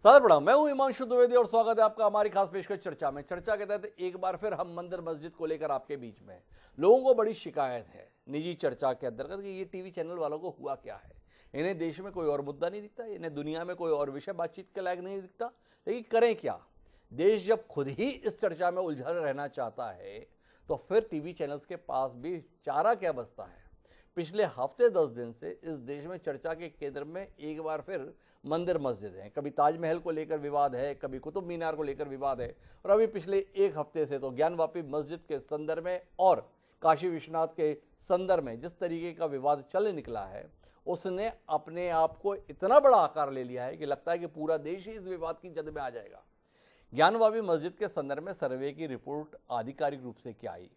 सादर प्रणाम। मैं हूं हिमांशु द्विवेदी और स्वागत है आपका हमारी खास पेशकश चर्चा में। चर्चा के तहत एक बार फिर हम मंदिर मस्जिद को लेकर आपके बीच में। लोगों को बड़ी शिकायत है निजी चर्चा के अंतर्गत कि ये टीवी चैनल वालों को हुआ क्या है। इन्हें देश में कोई और मुद्दा नहीं दिखता, इन्हें दुनिया में कोई और विषय बातचीत के लायक नहीं दिखता, लेकिन करें क्या। देश जब खुद ही इस चर्चा में उलझा रहना चाहता है तो फिर टीवी चैनल्स के पास भी चारा क्या बचता है। पिछले हफ्ते 10 दिन से इस देश में चर्चा के केंद्र में एक बार फिर मंदिर मस्जिद हैं। कभी ताजमहल को लेकर विवाद है, कभी कुतुब मीनार को लेकर विवाद है, और अभी पिछले एक हफ्ते से तो ज्ञानवापी मस्जिद के संदर्भ में और काशी विश्वनाथ के संदर्भ में जिस तरीके का विवाद चल निकला है उसने अपने आप को इतना बड़ा आकार ले लिया है कि लगता है कि पूरा देश ही इस विवाद की जद में आ जाएगा। ज्ञानवापी मस्जिद के संदर्भ में सर्वे की रिपोर्ट आधिकारिक रूप से क्या आई,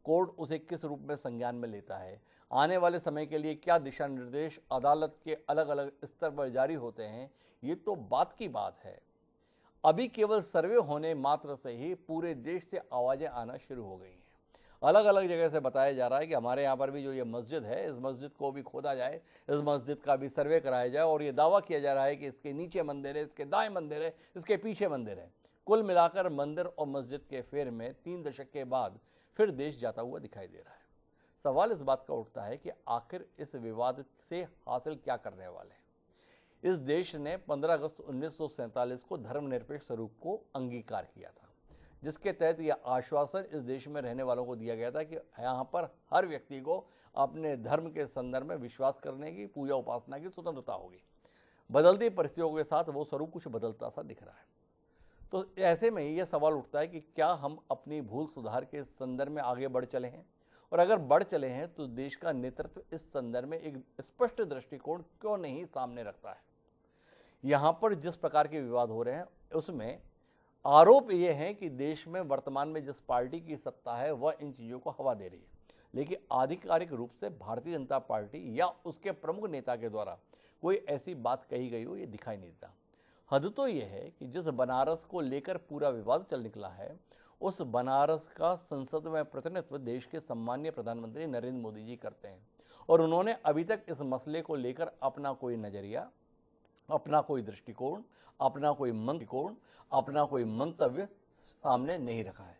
कोर्ट उसे किस रूप में संज्ञान में लेता है, आने वाले समय के लिए क्या दिशा निर्देश अदालत के अलग अलग स्तर पर जारी होते हैं, ये तो बात की बात है। अभी केवल सर्वे होने मात्र से ही पूरे देश से आवाजें आना शुरू हो गई हैं। अलग अलग जगह से बताया जा रहा है कि हमारे यहाँ पर भी जो ये मस्जिद है, इस मस्जिद को भी खोदा जाए, इस मस्जिद का भी सर्वे कराया जाए, और ये दावा किया जा रहा है कि इसके नीचे मंदिर है, इसके दाएं मंदिर है, इसके पीछे मंदिर है। कुल मिलाकर मंदिर और मस्जिद के फेर में 3 दशक के बाद फिर देश जाता हुआ दिखाई दे रहा है। सवाल इस बात का उठता है कि आखिर इस विवाद से हासिल क्या करने वाले हैं। इस देश ने 15 अगस्त 1947 को धर्मनिरपेक्ष स्वरूप को अंगीकार किया था, जिसके तहत यह आश्वासन इस देश में रहने वालों को दिया गया था कि यहाँ पर हर व्यक्ति को अपने धर्म के संदर्भ में विश्वास करने की, पूजा उपासना की स्वतंत्रता होगी। बदलती परिस्थितियों के साथ वो स्वरूप कुछ बदलता सा दिख रहा है। तो ऐसे में यह सवाल उठता है कि क्या हम अपनी भूल सुधार के संदर्भ में आगे बढ़ चले हैं, और अगर बढ़ चले हैं तो देश का नेतृत्व इस संदर्भ में एक स्पष्ट दृष्टिकोण क्यों नहीं सामने रखता है। यहां पर जिस प्रकार के विवाद हो रहे हैं उसमें आरोप ये है कि देश में वर्तमान में जिस पार्टी की सत्ता है वह इन चीज़ों को हवा दे रही है, लेकिन आधिकारिक रूप से भारतीय जनता पार्टी या उसके प्रमुख नेता के द्वारा कोई ऐसी बात कही गई हो ये दिखाई नहीं देता। हद तो यह है कि जिस बनारस को लेकर पूरा विवाद चल निकला है उस बनारस का संसद में प्रतिनिधित्व देश के सम्मानीय प्रधानमंत्री नरेंद्र मोदी जी करते हैं, और उन्होंने अभी तक इस मसले को लेकर अपना कोई नजरिया, अपना कोई दृष्टिकोण, अपना कोई मंतव्य सामने नहीं रखा है।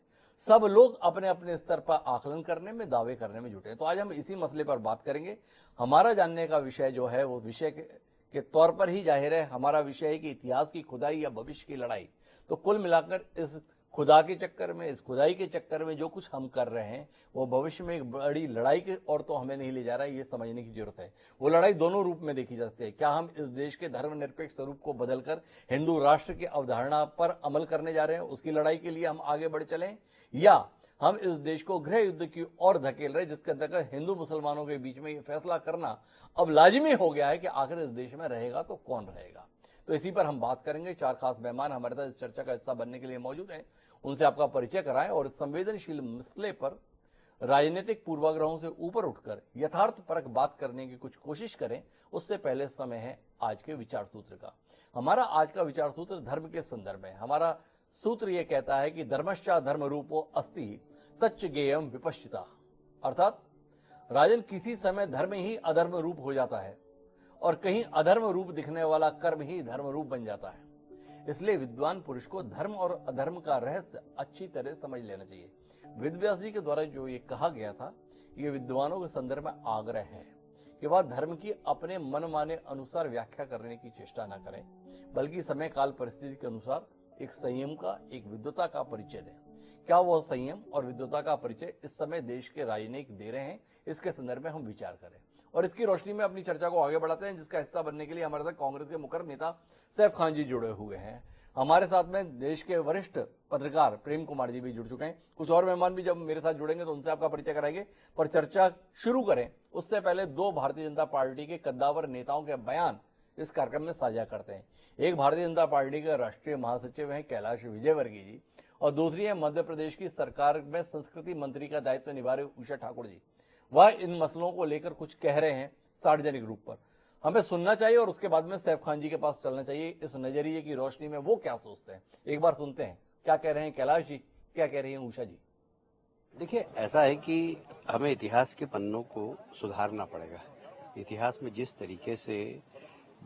सब लोग अपने अपने स्तर पर आकलन करने में, दावे करने में जुटे हैं। तो आज हम इसी मसले पर बात करेंगे। हमारा जानने का विषय जो है वो विषय के तौर पर ही जाहिर है हमारा विषय है कि इतिहास की खुदाई या भविष्य की लड़ाई। तो कुल मिलाकर इस खुदा के चक्कर में, इस खुदाई के चक्कर में जो कुछ हम कर रहे हैं वो भविष्य में एक बड़ी लड़ाई की ओर तो हमें नहीं ले जा रहा है, ये समझने की जरूरत है। वो लड़ाई दोनों रूप में देखी जा सकती है। क्या हम इस देश के धर्मनिरपेक्ष स्वरूप को बदलकर हिंदू राष्ट्र की अवधारणा पर अमल करने जा रहे हैं, उसकी लड़ाई के लिए हम आगे बढ़ चलें, या हम इस देश को गृह युद्ध की ओर धकेल रहे हैं, जिसके अंतर्गत हिंदू मुसलमानों के बीच में ये फैसला करना अब लाजिमी हो गया है कि आखिर इस देश में रहेगा तो कौन रहेगा। तो इसी पर हम बात करेंगे। 4 खास मेहमान हमारे साथ इस चर्चा का हिस्सा बनने के लिए मौजूद हैं, उनसे आपका परिचय कराएं और इस संवेदनशील मसले पर राजनीतिक पूर्वाग्रहों से ऊपर उठकर यथार्थपरक बात करने की कुछ कोशिश करें। उससे पहले समय है आज के विचार सूत्र का। हमारा आज का विचार सूत्र धर्म के संदर्भ में। हमारा सूत्र यह कहता है कि धर्मश्चा धर्म रूपो अस्ति तच्च गेयम विपश्चिता, अर्थात राजन किसी समय धर्म ही अधर्म रूप हो जाता है और कहीं अधर्म रूप दिखने वाला कर्म ही धर्म रूप बन जाता है। इसलिए विद्वान पुरुष को धर्म और अधर्म का रहस्य अच्छी तरह समझ लेना चाहिए। वेदव्यास जी के द्वारा जो ये कहा गया था, ये विद्वानों के संदर्भ में आग्रह है कि वह धर्म की अपने मनमाने अनुसार व्याख्या करने की चेष्टा न करें, बल्कि समय काल परिस्थिति के अनुसार एक संयम का, एक विद्वता का परिचय दें। क्या वह संयम और विद्वता का परिचय इस समय देश के राजनीतिक दे रहे हैं, इसके संदर्भ में हम विचार करें और इसकी रोशनी में अपनी चर्चा को आगे बढ़ाते हैं, जिसका हिस्सा बनने के लिए हमारे साथ कांग्रेस के मुखर नेता सैफ खान जी जुड़े हुए हैं। हमारे साथ में देश के वरिष्ठ पत्रकार प्रेम कुमार जी भी जुड़ चुके हैं। कुछ और मेहमान भी जब मेरे साथ जुड़ेंगे तो उनसे आपका परिचय कराएंगे, पर चर्चा शुरू करें उससे पहले 2 भारतीय जनता पार्टी के कद्दावर नेताओं के बयान इस कार्यक्रम में साझा करते हैं। एक भारतीय जनता पार्टी के राष्ट्रीय महासचिव हैं कैलाश विजयवर्गीय जी, और दूसरी है मध्य प्रदेश की सरकार में संस्कृति मंत्री का दायित्व निभा रहे उषा ठाकुर जी। वह इन मसलों को लेकर कुछ कह रहे हैं सार्वजनिक रूप पर। हमें सुनना चाहिए और उसके बाद में सैफ खान जी के पास चलना चाहिए, इस नजरिए की रोशनी में वो क्या सोचते हैं। एक बार सुनते हैं क्या कह रहे हैं कैलाश जी, क्या कह रही हैं उषा जी। देखिए, ऐसा है कि हमें इतिहास के पन्नों को सुधारना पड़ेगा। इतिहास में जिस तरीके से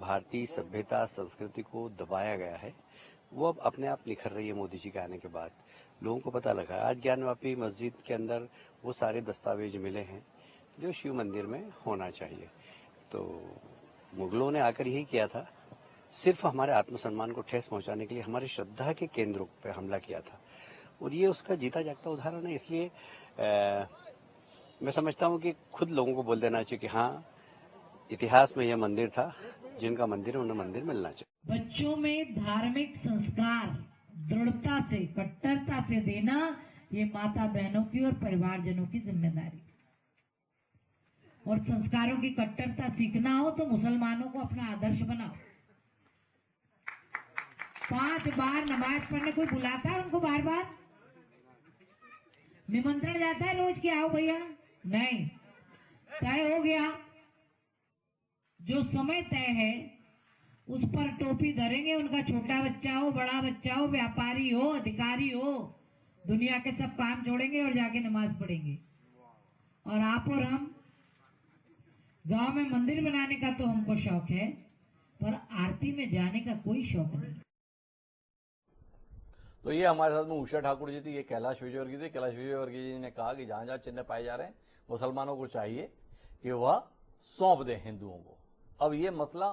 भारतीय सभ्यता संस्कृति को दबाया गया है, वो अब अपने आप निखर रही है मोदी जी के आने के बाद। लोगों को पता लगा, आज ज्ञानवापी मस्जिद के अंदर वो सारे दस्तावेज मिले हैं जो शिव मंदिर में होना चाहिए। तो मुगलों ने आकर यही किया था, सिर्फ हमारे आत्मसम्मान को ठेस पहुंचाने के लिए हमारी श्रद्धा के केंद्रों पर हमला किया था, और ये उसका जीता जागता उदाहरण है। इसलिए मैं समझता हूं कि खुद लोगों को बोल देना चाहिए कि हाँ, इतिहास में यह मंदिर था, जिनका मंदिर है उन्हें मंदिर मिलना चाहिए। बच्चों में धार्मिक संस्कार दृढ़ता से, कट्टरता से देना, ये माता बहनों की और परिवारजनों की जिम्मेदारी। और संस्कारों की कट्टरता सीखना हो तो मुसलमानों को अपना आदर्श बनाओ। 5 बार नमाज पढ़ने कोई बुलाता है उनको? बार बार निमंत्रण जाता है रोज कि आओ भैया? नहीं, तय हो गया, जो समय तय है उस पर टोपी धरेंगे। उनका छोटा बच्चा हो, बड़ा बच्चा हो, व्यापारी हो, अधिकारी हो, दुनिया के सब काम छोड़ेंगे और जाके नमाज पढ़ेंगे। और आप और हम, गांव में मंदिर बनाने का तो हमको शौक है, पर आरती में जाने का कोई शौक नहीं। तो ये हमारे साथ में उषा ठाकुर जी थी, ये कैलाश विजयवर्गीय थी। कैलाश विजयवर्गीय जी ने कहा कि जहां जहां चिन्ह पाए जा रहे हैं, मुसलमानों को चाहिए कि वह सौंप दें हिंदुओं को। अब ये मसला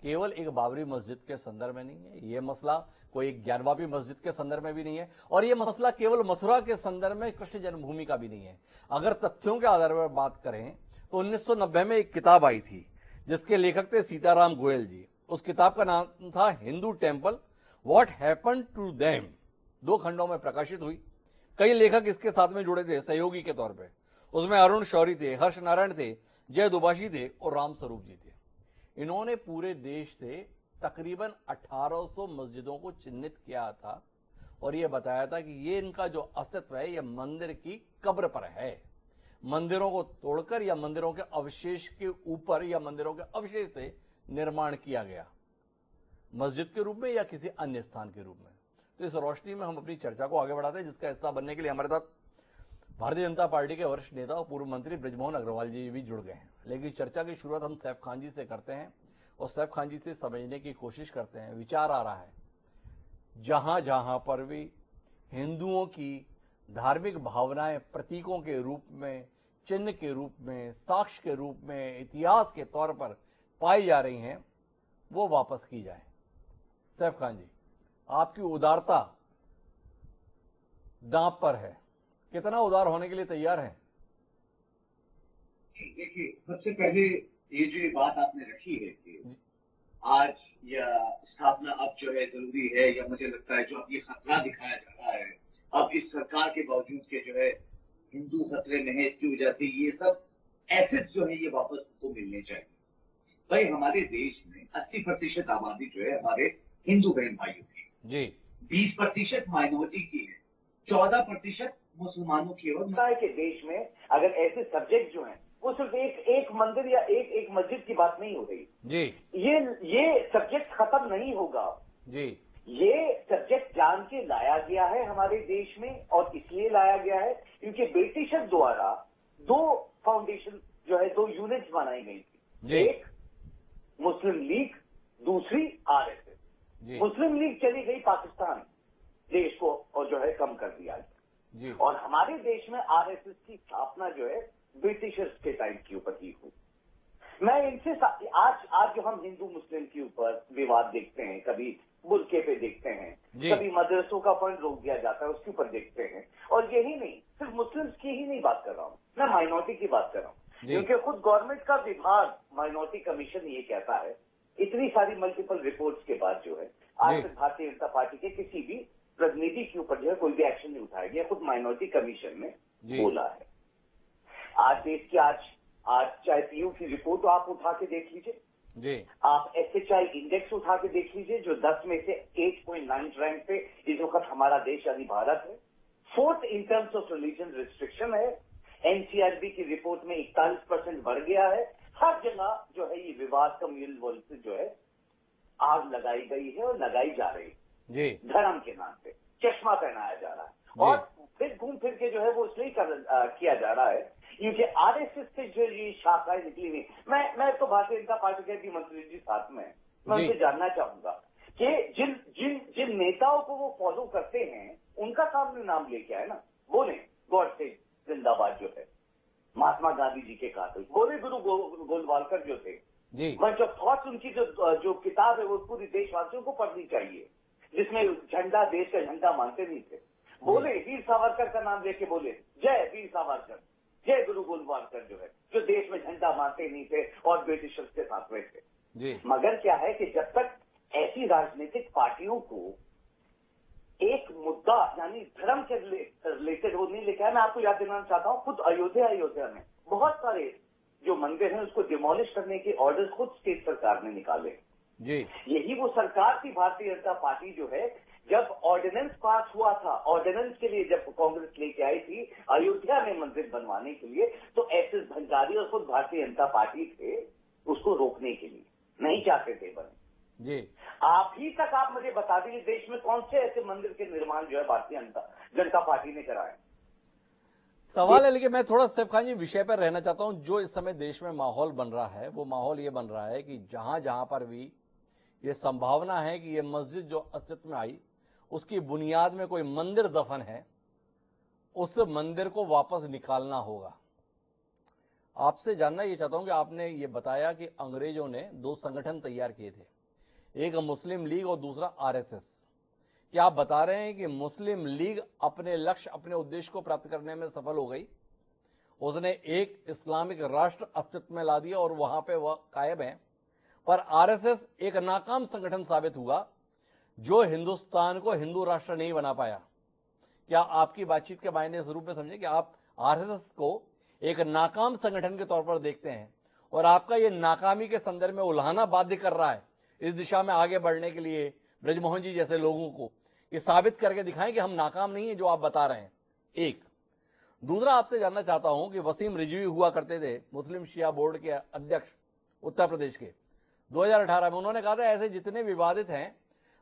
केवल एक बाबरी मस्जिद के संदर्भ में नहीं है, ये मसला कोई एक ज्ञानवापी मस्जिद के संदर्भ में भी नहीं है, और ये मसला केवल मथुरा के संदर्भ में कृष्ण जन्मभूमि का भी नहीं है। अगर तथ्यों के आधार पर बात करें तो 1990 में एक किताब आई थी जिसके लेखक थे सीताराम गोयल जी। उस किताब का नाम था Hindu temple what happened to them. 2 खंडों में प्रकाशित हुई। कई लेखक इसके साथ में जुड़े थे सहयोगी के तौर पे। उसमें अरुण शौरी थे, हर्ष नारायण थे, जय दुभाषी थे और राम स्वरूप जी थे। इन्होंने पूरे देश से तकरीबन 1800 मस्जिदों को चिन्हित किया था और यह बताया था कि ये इनका जो अस्तित्व है यह मंदिर की कब्र पर है। मंदिरों को तोड़कर या मंदिरों के अवशेष के ऊपर या मंदिरों के अवशेष से निर्माण किया गया, मस्जिद के रूप में या किसी अन्य स्थान के रूप में। तो इस रोशनी में हम अपनी चर्चा को आगे बढ़ाते हैं, जिसका हिस्सा बनने के लिए हमारे साथ भारतीय जनता पार्टी के वरिष्ठ नेता और पूर्व मंत्री बृजमोहन अग्रवाल जी भी जुड़ गए हैं। लेकिन चर्चा की शुरुआत हम सैफ खान जी से करते हैं और सैफ खान जी से समझने की कोशिश करते हैं। विचार आ रहा है, जहां जहां पर भी हिंदुओं की धार्मिक भावनाएं प्रतीकों के रूप में, चिन्ह के रूप में, साक्ष्य के रूप में, इतिहास के तौर पर पाई जा रही हैं, वो वापस की जाए। सैफ खान जी, आपकी उदारता दांव पर है, कितना उदार होने के लिए तैयार हैं? देखिए, सबसे पहले ये जो बात आपने रखी है कि आज या स्थापना अब जो है जरूरी है, या मुझे लगता है जो अब ये खतरा दिखाया जा रहा है, अब इस सरकार के बावजूद के जो है हिंदू खतरे में है, इसकी वजह से ये सब एसेट्स जो है ये वापस उनको मिलने चाहिए। भाई, हमारे देश में 80% आबादी जो है हमारे हिंदू बहन भाइयों की जी, 20% माइनॉरिटी की है, 14% मुसलमानों की है। और के देश में अगर ऐसे सब्जेक्ट जो हैं वो सिर्फ एक मंदिर या एक मस्जिद की बात नहीं हो रही जी, ये सब्जेक्ट खत्म नहीं होगा जी, ये सब्जेक्ट जान के लाया गया है हमारे देश में, और इसलिए लाया गया है क्योंकि ब्रिटिशर द्वारा 2 फाउंडेशन जो है 2 यूनिट्स बनाई गई थी। एक मुस्लिम लीग, दूसरी आरएसएस। मुस्लिम लीग चली गई पाकिस्तान देश को और जो है कम कर दिया गया, और हमारे देश में आरएसएस की स्थापना जो है ब्रिटिशर्स के टाइम के ऊपर ही हुई। मैं इनसे आज जो हम हिंदू मुस्लिम के ऊपर विवाद देखते हैं, कभी बुर्के पे देखते हैं, कभी मदरसों का फंड रोक दिया जाता है उसके ऊपर देखते हैं, और यही नहीं, सिर्फ मुस्लिम्स की ही नहीं बात कर रहा हूं, मैं माइनॉरिटी की बात कर रहा हूं, क्योंकि खुद गवर्नमेंट का विभाग माइनॉरिटी कमीशन ये कहता है, इतनी सारी मल्टीपल रिपोर्ट्स के बाद जो है आज तक भारतीय जनता पार्टी के किसी भी प्रतिनिधि के ऊपर जो है कोई भी एक्शन नहीं उठाया गया, खुद माइनॉरिटी कमीशन ने बोला है। आज देश की आज चाहे पीयू की रिपोर्ट आप उठा के देख लीजिए, आप एसएचआई इंडेक्स उठा के देख लीजिए जो 10 में से 8.9 रैंक पे इस वक्त हमारा देश यानी भारत है। 4th in terms of religion restriction है। एनसीआरबी की रिपोर्ट में 41% बढ़ गया है। हर जगह जो है ये विवाद कम्युनल वर्ल्ड से जो है आग लगाई गई है और लगाई जा रही है, धर्म के नाम पे चश्मा पहनाया जा रहा है। और फिर घूम फिर के जो है वो इसलिए किया जा रहा है क्योंकि आरएसएस से जो ये शाखाएं निकली हुई, मैं तो भारतीय जनता पार्टी के भी मंत्री जी साथ में, मैं उनसे जानना चाहूंगा कि जिन नेताओं को वो फॉलो करते हैं उनका सामने नाम लेके आए ना, बोले गॉडसे जिंदाबाद जो है, महात्मा गांधी जी के कातिल बोले, गुरु गोलवालकर जो थे, मंच ऑफ थॉट्स, उनकी जो किताब है वो पूरी देशवासियों को पढ़नी चाहिए, जिसमें झंडा, देश का झंडा मानते नहीं थे, बोले वीर सावरकर का नाम लेके बोले जय वीर सावरकर, जय गुरु गोलवालकर जो है, जो देश में झंडा मानते नहीं थे और ब्रिटिशर्स के साथ में थे। मगर क्या है कि जब तक ऐसी राजनीतिक पार्टियों को एक मुद्दा यानी धर्म के रिलेटेड वो नहीं लेके आया, मैं आपको याद दिलाना चाहता हूँ, खुद अयोध्या में बहुत सारे जो मंदिर हैं उसको डिमोलिश करने के ऑर्डर खुद स्टेट सरकार ने निकाले जी। यही वो सरकार थी भारतीय जनता पार्टी जो है, जब ऑर्डिनेंस पास हुआ था, ऑर्डिनेंस के लिए जब कांग्रेस लेके आई थी अयोध्या में मंदिर बनवाने के लिए, तो एस.एस. भंडारी और खुद भारतीय जनता पार्टी थे उसको रोकने के लिए, नहीं चाहते थे बने जी। अभी तक आप मुझे बता दीजिए देश में कौन से ऐसे मंदिर के निर्माण जो है भारतीय जनता पार्टी ने कराए। सवाल है, लेकिन मैं थोड़ा सैफ खान जी विषय पर रहना चाहता हूं। जो इस समय देश में माहौल बन रहा है वो माहौल ये बन रहा है कि जहां जहां पर भी ये संभावना है कि ये मस्जिद जो अस्तित्व में आई उसकी बुनियाद में कोई मंदिर दफन है, उस मंदिर को वापस निकालना होगा। आपसे जानना ये चाहता हूं कि आपने ये बताया कि अंग्रेजों ने दो संगठन तैयार किए थे, एक मुस्लिम लीग और दूसरा आरएसएस। क्या आप बता रहे हैं कि मुस्लिम लीग अपने लक्ष्य, अपने उद्देश्य को प्राप्त करने में सफल हो गई, उसने एक इस्लामिक राष्ट्र अस्तित्व में ला दिया और वहां पे वह कायम है, पर आरएसएस एक नाकाम संगठन साबित हुआ जो हिंदुस्तान को हिंदू राष्ट्र नहीं बना पाया। क्या आपकी बातचीत के मायने इस रूप में समझे कि आप आरएसएस को एक नाकाम संगठन के तौर पर देखते हैं और आपका यह नाकामी के संदर्भ में उल्हाना बाध्य कर रहा है इस दिशा में आगे बढ़ने के लिए ब्रजमोहन जी जैसे लोगों को ये साबित करके दिखाएं कि हम नाकाम नहीं है जो आप बता रहे हैं। एक दूसरा आपसे जानना चाहता हूं कि वसीम रिजवी हुआ करते थे मुस्लिम शिया बोर्ड के अध्यक्ष उत्तर प्रदेश के, 2018 में उन्होंने कहा था ऐसे जितने विवादित हैं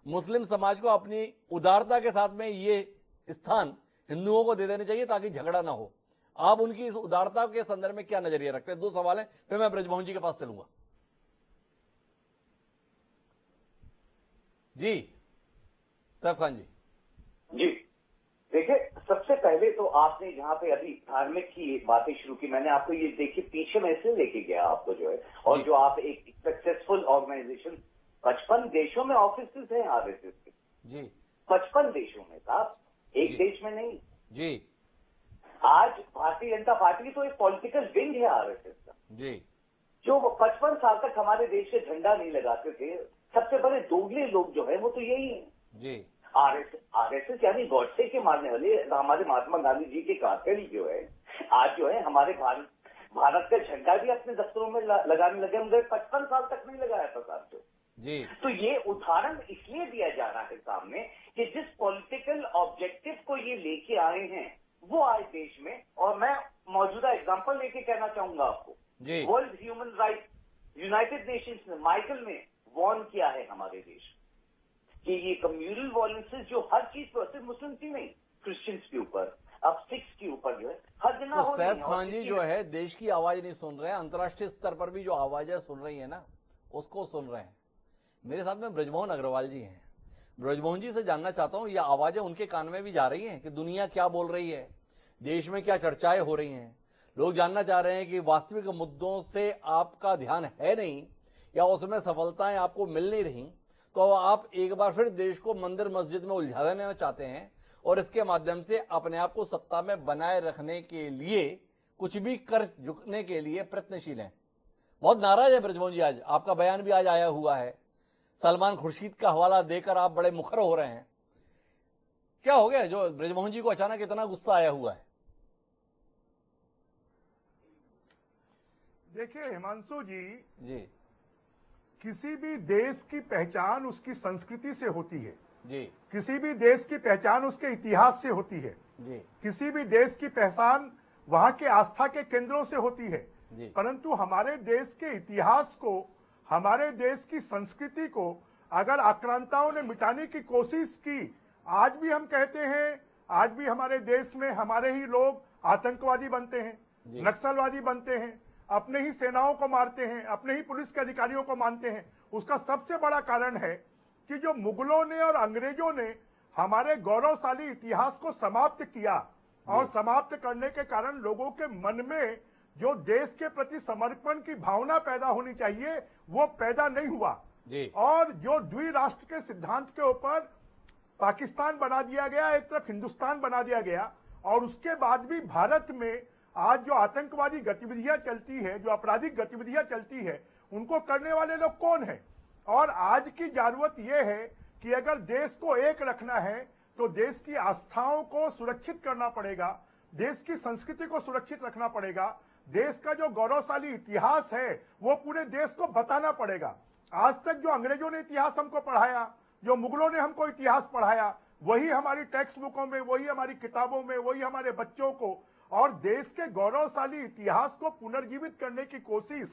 मुस्लिम समाज को अपनी उदारता के साथ में ये स्थान हिंदुओं को दे देने चाहिए ताकि झगड़ा ना हो। आप उनकी इस उदारता के संदर्भ में क्या नजरिया रखते हैं? दो सवाल है, फिर मैं ब्रजमोहन जी के पास चलूंगा। जी सैफ खान जी। देखिए, सबसे पहले तो आपने जहां पे अभी धार्मिक की बातें शुरू की, मैंने आपको ये देखिए पीछे में इसलिए लेके गया आपको जो है, और जो आप एक सक्सेसफुल ऑर्गेनाइजेशन 55 देशों में ऑफिस हैं आरएसएस के जी, 55 देशों में साहब, एक देश में नहीं जी। आज भारतीय जनता पार्टी तो एक पॉलिटिकल विंग है आरएसएस का जी, जो 55 साल तक हमारे देश के झंडा नहीं लगाते थे। सबसे बड़े दोगले लोग जो है वो तो यही है जी। आरएसएस यानी गॉडसे के मारने वाले हमारे महात्मा गांधी जी के कातिल जो है, आज जो है हमारे भारत का झंडा भी अपने दफ्तरों में लगाने लगे, मगर 55 साल तक नहीं लगाया था साहब जी। तो ये उदाहरण इसलिए दिया जा रहा है सामने कि जिस पॉलिटिकल ऑब्जेक्टिव को ये लेके आए हैं वो आज देश में, और मैं मौजूदा एग्जांपल लेके कहना चाहूंगा आपको, world human right United Nations ने माइकल में वार्न किया है हमारे देश कि ये कम्युनल वायलेंसेस जो हर चीज पर, सिर्फ मुस्लिम की नहीं, क्रिश्चियंस के ऊपर, अब सिख्स के ऊपर जो है हर जगह हो रही है। सैफ खान जी जो है देश की आवाज नहीं सुन रहे हैं, अंतर्राष्ट्रीय स्तर पर भी जो आवाजें सुन रही है ना उसको सुन रहे हैं। मेरे साथ में ब्रजमोहन अग्रवाल जी हैं। ब्रजमोहन जी से जानना चाहता हूं ये आवाजें उनके कान में भी जा रही हैं कि दुनिया क्या बोल रही है, देश में क्या चर्चाएं हो रही हैं। लोग जानना चाह रहे हैं कि वास्तविक मुद्दों से आपका ध्यान है नहीं या उसमें सफलताएं आपको मिल नहीं रही, तो आप एक बार फिर देश को मंदिर मस्जिद में उलझा देना चाहते हैं और इसके माध्यम से अपने आप को सत्ता में बनाए रखने के लिए कुछ भी कर झुकने के लिए प्रयत्नशील हैं। बहुत नाराज है ब्रजमोहन जी, आज आपका बयान भी आज आया हुआ है, सलमान खुर्शीद का हवाला देकर आप बड़े मुखर हो रहे हैं। क्या हो गया जो ब्रजमोहन जी को अचानक इतना गुस्सा आया हुआ है? देखिए हिमांशु जी, किसी भी देश की पहचान उसकी संस्कृति से होती है जी, किसी भी देश की पहचान उसके इतिहास से होती है जी, किसी भी देश की पहचान वहां के आस्था के केंद्रों से होती है जी। परंतु हमारे देश के इतिहास को, हमारे देश की संस्कृति को अगर आक्रांताओं ने मिटाने की कोशिश की, आज भी हम कहते हैं आज भी हमारे देश में हमारे ही लोग आतंकवादी बनते हैं, नक्सलवादी बनते हैं, अपने ही सेनाओं को मारते हैं, अपने ही पुलिस के अधिकारियों को मानते हैं। उसका सबसे बड़ा कारण है कि जो मुगलों ने और अंग्रेजों ने हमारे गौरवशाली इतिहास को समाप्त किया, और समाप्त करने के कारण लोगों के मन में जो देश के प्रति समर्पण की भावना पैदा होनी चाहिए वो पैदा नहीं हुआ। और जो द्विराष्ट्र के सिद्धांत के ऊपर पाकिस्तान बना दिया गया, एक तरफ हिंदुस्तान बना दिया गया, और उसके बाद भी भारत में आज जो आतंकवादी गतिविधियां चलती है, जो आपराधिक गतिविधियां चलती है, उनको करने वाले लोग कौन है। और आज की जरूरत यह है कि अगर देश को एक रखना है तो देश की आस्थाओं को सुरक्षित करना पड़ेगा, देश की संस्कृति को सुरक्षित रखना पड़ेगा, देश का जो गौरवशाली इतिहास है वो पूरे देश को बताना पड़ेगा। आज तक जो अंग्रेजों ने इतिहास हमको पढ़ाया, जो मुगलों ने हमको इतिहास पढ़ाया, वही हमारी टेक्स्ट बुकों में, वही हमारी किताबों में, वही हमारे बच्चों को, और देश के गौरवशाली इतिहास को पुनर्जीवित करने की कोशिश,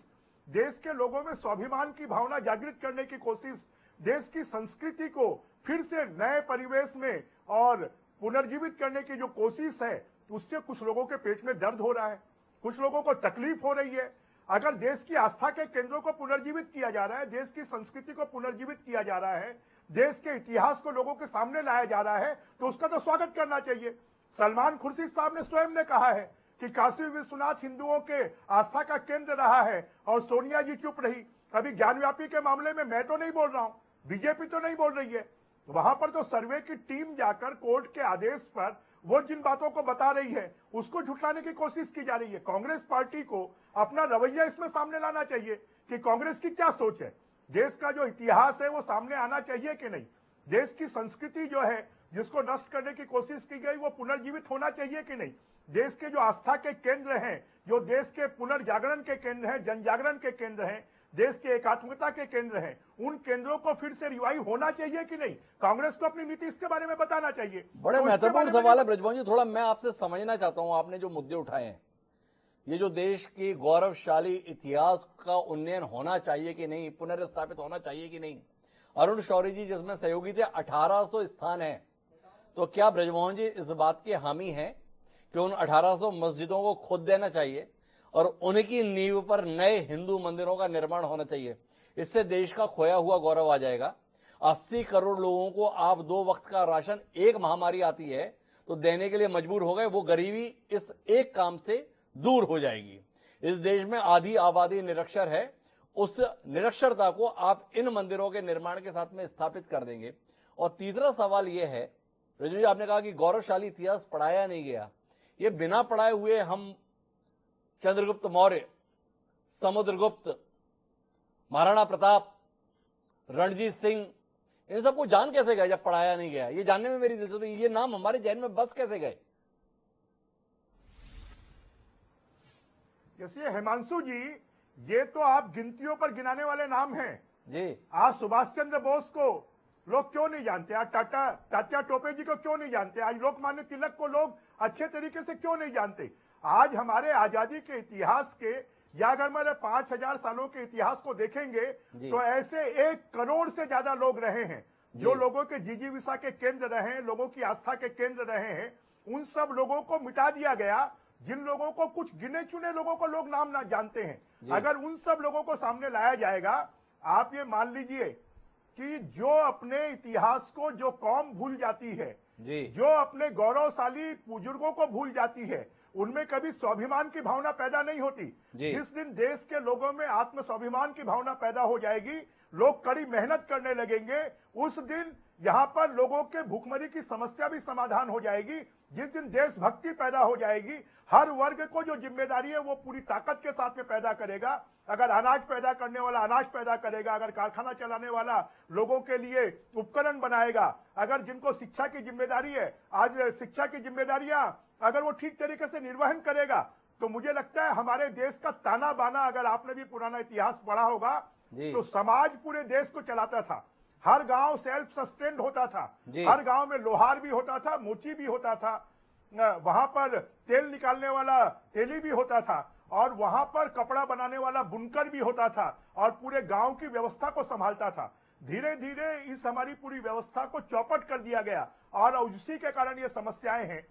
देश के लोगों में स्वाभिमान की भावना जागृत करने की कोशिश, देश की संस्कृति को फिर से नए परिवेश में और पुनर्जीवित करने की जो कोशिश है, उससे कुछ लोगों के पेट में दर्द हो रहा है, कुछ लोगों को तकलीफ हो रही है। अगर देश की आस्था के केंद्रों को पुनर्जीवित किया जा रहा है, देश की संस्कृति को पुनर्जीवित किया जा रहा है, देश के इतिहास को लोगों के सामने लाया जा रहा है, तो उसका तो स्वागत करना चाहिए। सलमान खुर्शीद साहब ने स्वयं ने कहा है कि काशी विश्वनाथ हिंदुओं के आस्था का केंद्र रहा है, और सोनिया जी चुप रही। अभी ज्ञानव्यापी के मामले में मैं तो नहीं बोल रहा हूं, बीजेपी तो नहीं बोल रही है, वहां पर तो सर्वे की टीम जाकर कोर्ट के आदेश पर वो जिन बातों को बता रही है उसको झुठलाने की कोशिश की जा रही है। कांग्रेस पार्टी को अपना रवैया इसमें सामने लाना चाहिए कि कांग्रेस की क्या सोच है, देश का जो इतिहास है वो सामने आना चाहिए कि नहीं, देश की संस्कृति जो है जिसको नष्ट करने की कोशिश की गई वो पुनर्जीवित होना चाहिए कि नहीं, देश के जो आस्था के केंद्र हैं, जो देश के पुनर्जागरण के केंद्र हैं, जनजागरण के केंद्र हैं, देश के एकात्मकता के केंद्र हैं, उन केंद्रों को फिर से रिवाइव होना चाहिए कि नहीं। कांग्रेस को अपनी नीति इसके बारे में बताना चाहिए। बड़े महत्वपूर्ण सवाल है ब्रजमोहन जी, थोड़ा मैं आपसे समझना चाहता हूं, आपने जो मुद्दे उठाए हैं, ये जो देश की गौरवशाली इतिहास का उन्नयन होना चाहिए कि नहीं, पुनर्स्थापित होना चाहिए कि नहीं। अरुण शौरी जी जिसमें सहयोगी थे, 1800 स्थान है, तो क्या ब्रजमोहन जी इस बात के हामी हैं कि उन 1800 मस्जिदों को खोद देना चाहिए और उनकी नींव पर नए हिंदू मंदिरों का निर्माण होना चाहिए? इससे देश का खोया हुआ गौरव आ जाएगा। 80 करोड़ लोगों को आप 2 वक्त का राशन, एक महामारी आती है तो देने के लिए मजबूर हो गए, वो गरीबी इस एक काम से दूर हो जाएगी। इस देश में आधी आबादी निरक्षर है, उस निरक्षरता को आप इन मंदिरों के निर्माण के साथ में स्थापित कर देंगे। और तीसरा सवाल यह है, रजू जी आपने कहा कि गौरवशाली इतिहास पढ़ाया नहीं गया, ये बिना पढ़ाए हुए हम चंद्रगुप्त मौर्य, समुद्रगुप्त, महाराणा प्रताप, रणजीत सिंह, इन सबको जान कैसे गए जब पढ़ाया नहीं गया? ये जानने में मेरी दिलचस्पी, ये नाम हमारे जहन में बस कैसे गए? जैसे हिमांशु जी, ये तो आप गिनतियों पर गिनाने वाले नाम हैं जी। आज सुभाष चंद्र बोस को लोग क्यों नहीं जानते, आज तात्या टोपे जी को क्यों नहीं जानते, आज लोकमान्य तिलक को लोग अच्छे तरीके से क्यों नहीं जानते? आज हमारे आजादी के इतिहास के, या अगर हमारे 5000 सालों के इतिहास को देखेंगे तो ऐसे 1 करोड़ से ज्यादा लोग रहे हैं जो लोगों के जिजीविका के केंद्र रहे हैं, लोगों की आस्था के केंद्र रहे हैं। उन सब लोगों को मिटा दिया गया, जिन लोगों को, कुछ गिने चुने लोगों को लोग नाम ना जानते हैं। अगर उन सब लोगों को सामने लाया जाएगा, आप ये मान लीजिए कि जो अपने इतिहास को, जो कौम भूल जाती है, जो अपने गौरवशाली बुजुर्गों को भूल जाती है, उनमें कभी स्वाभिमान की भावना पैदा नहीं होती। जिस दिन देश के लोगों में आत्म स्वाभिमान की भावना पैदा हो जाएगी, लोग कड़ी मेहनत करने लगेंगे, उस दिन यहाँ पर लोगों के भूखमरी की समस्या भी समाधान हो जाएगी। जिस दिन देशभक्ति पैदा हो जाएगी, हर वर्ग को जो जिम्मेदारी है वो पूरी ताकत के साथ में पैदा करेगा। अगर अनाज पैदा करने वाला अनाज पैदा करेगा, अगर कारखाना चलाने वाला लोगों के लिए उपकरण बनाएगा, अगर जिनको शिक्षा की जिम्मेदारी है, आज शिक्षा की जिम्मेदारियां अगर वो ठीक तरीके से निर्वहन करेगा, तो मुझे लगता है हमारे देश का ताना बाना, अगर आपने भी पुराना इतिहास पढ़ा होगा, तो समाज पूरे देश को चलाता था। हर गांव सेल्फ सस्टेन्ड होता था, हर गांव में लोहार भी होता था, मोची भी होता था, वहां पर तेल निकालने वाला तेली भी होता था, और वहां पर कपड़ा बनाने वाला बुनकर भी होता था, और पूरे गांव की व्यवस्था को संभालता था। धीरे धीरे इस हमारी पूरी व्यवस्था को चौपट कर दिया गया और उसी के कारण ये समस्याएं हैं।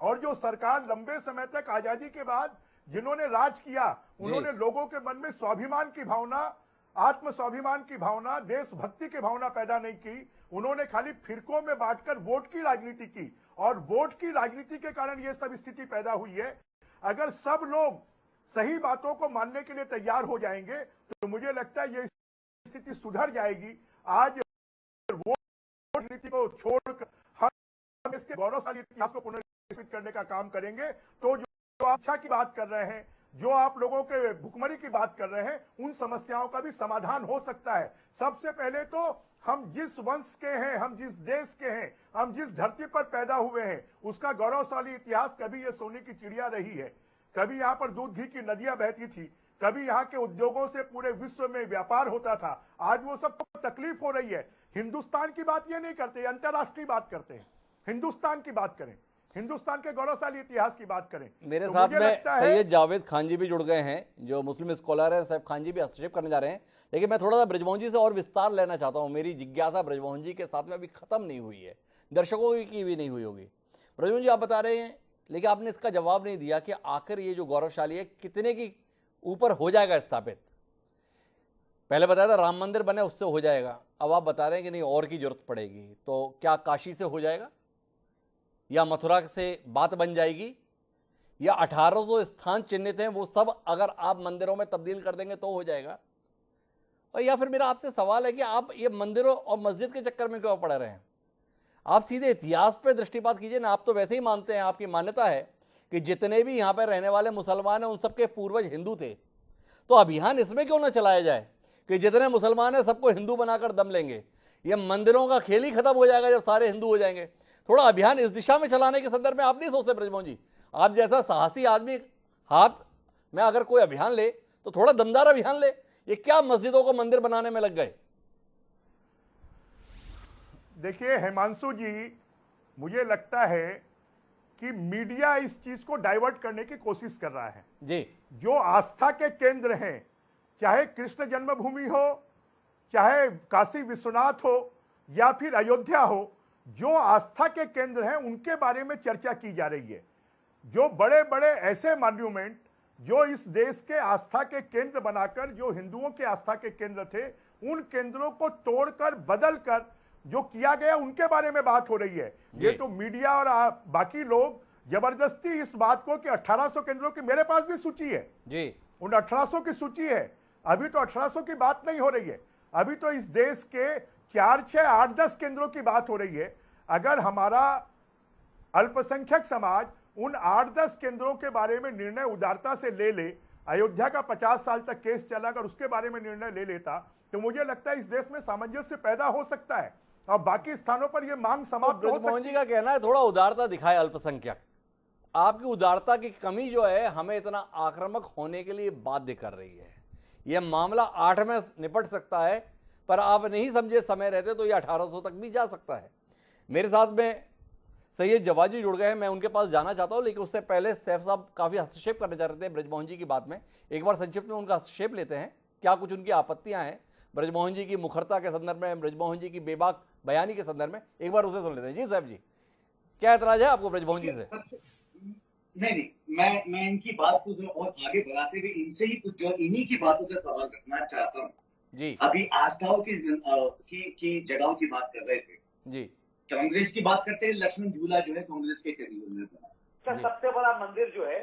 और जो सरकार लंबे समय तक आजादी के बाद जिन्होंने राज किया, उन्होंने लोगों के मन में स्वाभिमान की भावना, आत्म स्वाभिमान की भावना, देशभक्ति की भावना पैदा नहीं की। उन्होंने खाली फिरकों में बांटकर वोट की राजनीति की और वोट की राजनीति के कारण यह सब स्थिति पैदा हुई है। अगर सब लोग सही बातों को मानने के लिए तैयार हो जाएंगे तो मुझे लगता है ये स्थिति सुधर जाएगी। आज वोट नीति को छोड़कर हम इसके गौरवशाली इतिहास को पुनर्जीवित करने का काम करेंगे। तो जो आप इच्छा की बात कर रहे हैं, जो आप लोगों के भुखमरी की बात कर रहे हैं, उन समस्याओं का भी समाधान हो सकता है। सबसे पहले तो हम जिस वंश के हैं, हम जिस देश के हैं, हम जिस धरती पर पैदा हुए हैं, उसका गौरवशाली इतिहास कभी ये सोने की चिड़िया रही है। कभी यहाँ पर दूध घी की नदियां बहती थी, कभी यहाँ के उद्योगों से पूरे विश्व में व्यापार होता था। आज वो सब तकलीफ हो रही है। हिंदुस्तान की बात ये नहीं करते, अंतर्राष्ट्रीय बात करते हैं। हिंदुस्तान की बात करें, हिंदुस्तान के गौरवशाली इतिहास की बात करें। मेरे साथ में सैयद जावेद खान जी भी जुड़ गए हैं, जो मुस्लिम स्कॉलर है। सैयद खान जी भी हस्तक्षेप करने जा रहे हैं, लेकिन मैं थोड़ा सा ब्रजमोहन जी से और विस्तार लेना चाहता हूं। मेरी जिज्ञासा ब्रजमोहन जी के साथ में अभी खत्म नहीं हुई है, दर्शकों की भी नहीं हुई होगी। ब्रजमोहन जी, आप बता रहे हैं, लेकिन आपने इसका जवाब नहीं दिया कि आखिर ये जो गौरवशाली है कितने की ऊपर हो जाएगा स्थापित। पहले बताया था राम मंदिर बने उससे हो जाएगा, अब आप बता रहे हैं कि नहीं और की जरूरत पड़ेगी। तो क्या काशी से हो जाएगा या मथुरा से बात बन जाएगी, या 1800 स्थान चिन्हित हैं वो सब अगर आप मंदिरों में तब्दील कर देंगे तो हो जाएगा? और या फिर मेरा आपसे सवाल है कि आप ये मंदिरों और मस्जिद के चक्कर में क्यों पड़ रहे हैं? आप सीधे इतिहास पे दृष्टिपात कीजिए ना। आप तो वैसे ही मानते हैं, आपकी मान्यता है कि जितने भी यहाँ पर रहने वाले मुसलमान हैं उन सबके पूर्वज हिंदू थे। तो अभियान इसमें क्यों ना चलाया जाए कि जितने मुसलमान हैं सबको हिंदू बनाकर दम लेंगे? ये मंदिरों का खेल ही खत्म हो जाएगा जब सारे हिंदू हो जाएंगे। थोड़ा अभियान इस दिशा में चलाने के संदर्भ में आप नहीं सोचते ब्रजमोहन जी? आप जैसा साहसी आदमी हाथ में अगर कोई अभियान ले तो थोड़ा दमदार अभियान ले। ये क्या मस्जिदों को मंदिर बनाने में लग गए? देखिए हिमांशु जी, मुझे लगता है कि मीडिया इस चीज को डाइवर्ट करने की कोशिश कर रहा है जी। जो आस्था के केंद्र हैं, चाहे कृष्ण जन्मभूमि हो, चाहे काशी विश्वनाथ हो, या फिर अयोध्या हो, जो आस्था के केंद्र हैं उनके बारे में चर्चा की जा रही है। जो बड़े बड़े ऐसे मॉन्यूमेंट जो इस देश के आस्था के केंद्र बनाकर जो हिंदुओं के आस्था के केंद्र थे, उन केंद्रों को तोड़कर बदलकर जो किया गया उनके बारे में बात हो रही है। ये तो मीडिया और बाकी लोग जबरदस्ती इस बात को कि 1800 केंद्रों की, मेरे पास भी सूची है जी, उन 1800 की सूची है। अभी तो 1800 की बात नहीं हो रही है, अभी तो इस देश के 4, 6, 8, 10 केंद्रों की बात हो रही है। अगर हमारा अल्पसंख्यक समाज उन 8-10 केंद्रों के बारे में निर्णय उदारता से ले ले, अयोध्या का 50 साल तक केस चला, अगर उसके बारे में निर्णय ले लेता तो मुझे लगता है इस देश में सामंजस्य पैदा हो सकता है और बाकी स्थानों पर यह मांग समाप्त हो सकती है। मोहन जी का कहना है थोड़ा उदारता दिखाए अल्पसंख्यक। आपकी उदारता की कमी जो है हमें इतना आक्रामक होने के लिए बाध्य कर रही है। यह मामला 8 में निपट सकता है, पर आप नहीं समझे समय रहते तो ये 1800 तक भी जा सकता है। मेरे साथ में सैयद जवाजी जुड़ गए हैं, मैं उनके पास जाना चाहता हूं, लेकिन उससे पहले सैफ साहब काफ़ी हस्तक्षेप करने जा रहे थे ब्रजमोहन जी की बात में। एक बार संक्षिप्त में उनका हस्तक्षेप लेते हैं, क्या कुछ उनकी आपत्तियां हैं ब्रजमोहन जी की मुखरता के संदर्भ में, ब्रजमोहन जी की बेबाक बयानी के संदर्भ में। एक बार उसे सुन लेते हैं। जी साहब जी, क्या एतराज है आपको ब्रजमोहन जी से? नहीं, मैं इनकी बात को और आगे बढ़ाते हुए इनसे ही कुछ जो इन्हीं की बातों से सवाल रखना चाहता हूँ जी। अभी आस्थाओं की जगहों की बात कर रहे थे जी, कांग्रेस की बात करते हैं। लक्ष्मण झूला जो है कांग्रेस के कैंडिडेट में बना। सबसे बड़ा मंदिर जो है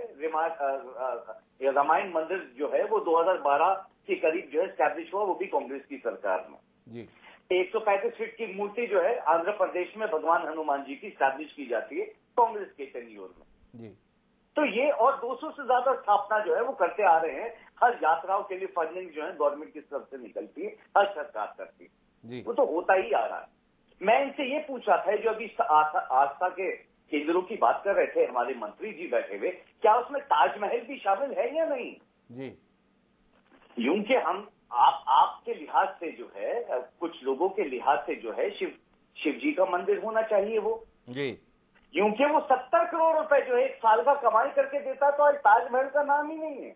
रामायण मंदिर जो है वो 2012 के करीब जो है स्टैब्लिश हुआ, वो भी कांग्रेस की सरकार में जी। 135 फीट की मूर्ति जो है आंध्र प्रदेश में भगवान हनुमान जी की स्टैब्लिश की जाती है कांग्रेस के टेन्योर में जी। तो ये और 200 से ज्यादा स्थापना जो है वो करते आ रहे हैं। हर यात्राओं के लिए फंडिंग जो है गवर्नमेंट की तरफ से निकलती है, हर सरकार करती है, वो तो होता ही आ रहा है। मैं इनसे ये पूछा था, जो अभी आस्था के केंद्रों की बात कर रहे थे हमारे मंत्री जी बैठे हुए, क्या उसमें ताजमहल भी शामिल है या नहीं जी? यूं कि हम आपके लिहाज से जो है, कुछ लोगों के लिहाज से जो है शिव जी का मंदिर होना चाहिए वो जी, क्योंकि वो 70 करोड़ रुपए जो है एक साल का कमाई करके देता, तो आज ताजमहल का नाम ही नहीं है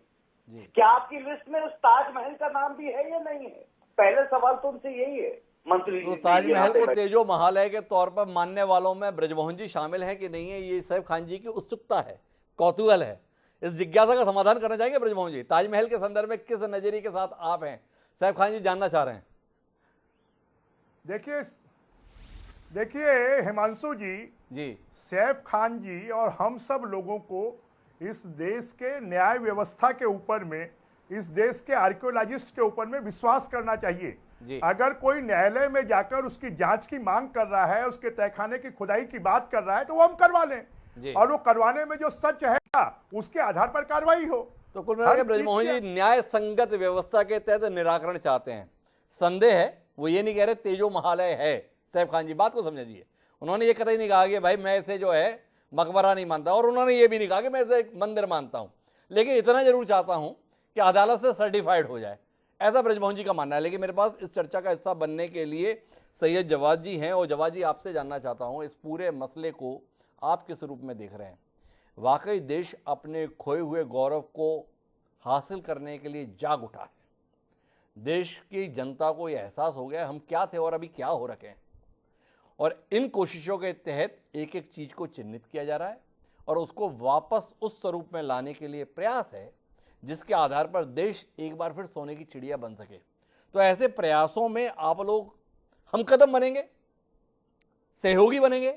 जी। क्या आपकी लिस्ट में उस ताजमहल का नाम भी है या नहीं है? पहले सवाल तो उनसे यही है। मंत्री तो ताजमहल को तेजो महालय के तौर पर मानने वालों में ब्रजमोहन जी शामिल हैं कि नहीं है, ये सैफ खान जी की उत्सुकता है, कौतूहल है। इस जिज्ञासा का समाधान करना चाहेंगे ब्रजमोहन जी? ताजमहल के संदर्भ में किस नजरिए के साथ आप हैं, सैफ खान जी जानना चाह रहे हैं? देखिए हिमांशु जी, सैफ खान जी और हम सब लोगों को इस देश के न्याय व्यवस्था के ऊपर में, इस देश के आर्कियोलॉजिस्ट के ऊपर में विश्वास करना चाहिए। अगर कोई न्यायालय में जाकर उसकी जांच की मांग कर रहा है, उसके तहखाने की खुदाई की बात कर रहा है, तो वो हम करवा लें, और वो करवाने में जो सच है उसके आधार पर कार्रवाई हो। तो कुल मिलाकर ब्रजमोहन जी न्याय संगत व्यवस्था के तहत निराकरण चाहते हैं। संदेह है, वो ये नहीं कह रहे तेजो महालय है। सैफ खान जी बात को समझिए, उन्होंने ये कतई नहीं कहा कि भाई मैं इसे जो है मकबरा नहीं मानता, और उन्होंने ये भी नहीं कहा कि मैं इसे एक मंदिर मानता हूं, लेकिन इतना जरूर चाहता हूं कि अदालत से सर्टिफाइड हो जाए, ऐसा ब्रजमोहन जी का मानना है। लेकिन मेरे पास इस चर्चा का हिस्सा बनने के लिए सैयद जवाद जी हैं, और जवाद जी आपसे जानना चाहता हूं इस पूरे मसले को आप किस रूप में देख रहे हैं? वाकई देश अपने खोए हुए गौरव को हासिल करने के लिए जाग उठा है? देश की जनता को यह एहसास हो गया हम क्या थे और अभी क्या हो रखे हैं, और इन कोशिशों के तहत एक एक चीज को चिन्हित किया जा रहा है और उसको वापस उस स्वरूप में लाने के लिए प्रयास है जिसके आधार पर देश एक बार फिर सोने की चिड़िया बन सके। तो ऐसे प्रयासों में आप लोग हम कदम बनेंगे, सहयोगी बनेंगे,